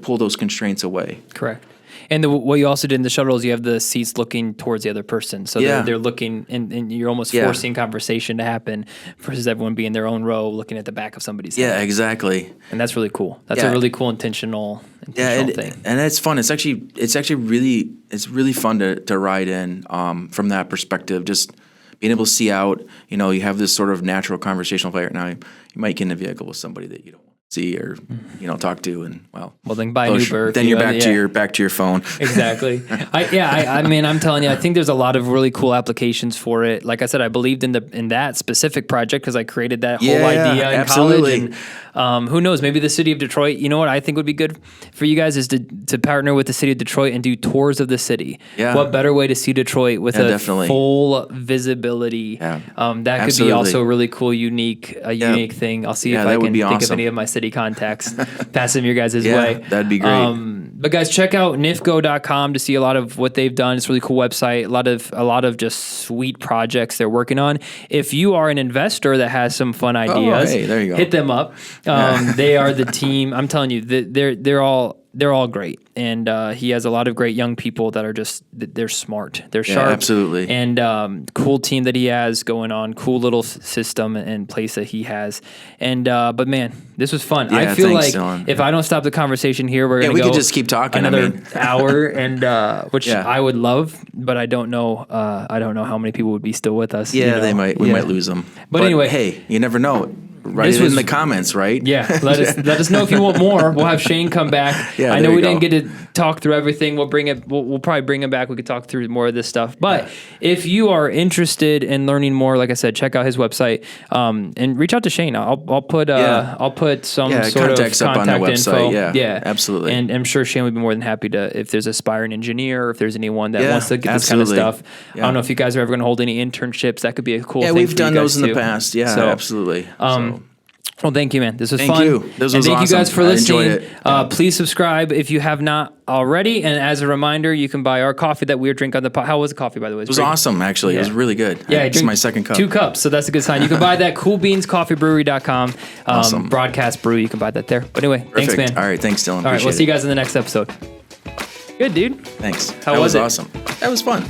pull those constraints away. Correct. And what you also did in the shuttle is you have the seats looking towards the other person. So they're looking, and you're almost forcing conversation to happen versus everyone being in their own row looking at the back of somebody's head. Yeah, exactly. And that's really cool. That's a really cool intentional thing. And it's fun. It's actually really fun to ride in from that perspective. Just being able to see out, you have this sort of natural conversational player. Now, you might get in a vehicle with somebody that you don't see or talk to, and well then buy an Uber. Then you're back to your phone. Exactly. I mean, I'm telling you, I think there's a lot of really cool applications for it. Like I said, I believed in that specific project because I created that whole idea in college. And who knows? Maybe the city of Detroit. You know what I think would be good for you guys is to partner with the city of Detroit and do tours of the city. Yeah. What better way to see Detroit with full visibility? Yeah. That could be also a really cool, unique thing. I'll see if I can think of any of my city contacts, pass them your guys' way. That'd be great. But guys, check out nifgo.com to see a lot of what they've done. It's a really cool website. A lot of just sweet projects they're working on. If you are an investor that has some fun ideas, there you go. Hit them up. They are the team. I'm telling you, they're all great. And he has a lot of great young people that are they're smart. They're sharp. Absolutely. And cool team that he has going on. Cool little system and place that he has. And but man, this was fun. Yeah, I feel thanks, like Dylan. If I don't stop the conversation here, we're gonna we go could just keep talking another hour, and which I would love, but I don't know. I don't know how many people would be still with us. Yeah, they might. We might lose them. But anyway, hey, you never know. Write it in the comments, right? Yeah, let us know if you want more. We'll have Shane come back. I know we didn't get to talk through everything. We'll probably bring him back. We could talk through more of this stuff. But if you are interested in learning more, like I said, check out his website and reach out to Shane. I'll put some sort of contacts up on the website. Info. Yeah, absolutely. And I'm sure Shane would be more than happy to, if there's an aspiring engineer, or if there's anyone that wants to get this kind of stuff. I don't know if you guys are ever going to hold any internships. That could be a cool thing. Yeah, we've done those in too. the past. Yeah, absolutely. Well, thank you, man. This was fun. Thank you. This was and thank awesome. you guys for listening. I enjoyed it. Please subscribe if you have not already. And as a reminder, you can buy our coffee that we were drinking on the pod. How was the coffee, by the way? It was awesome, actually. It was really good. Yeah, it's my second cup. 2 cups, so that's a good sign. You can buy that coolbeanscoffeebrewery.com. Awesome. Broadcast brew. You can buy that there. But anyway, Perfect. Thanks, man. All right, thanks, Dylan. All right, we'll see you guys in the next episode. Good, dude. Thanks. How was it? Awesome. That was fun.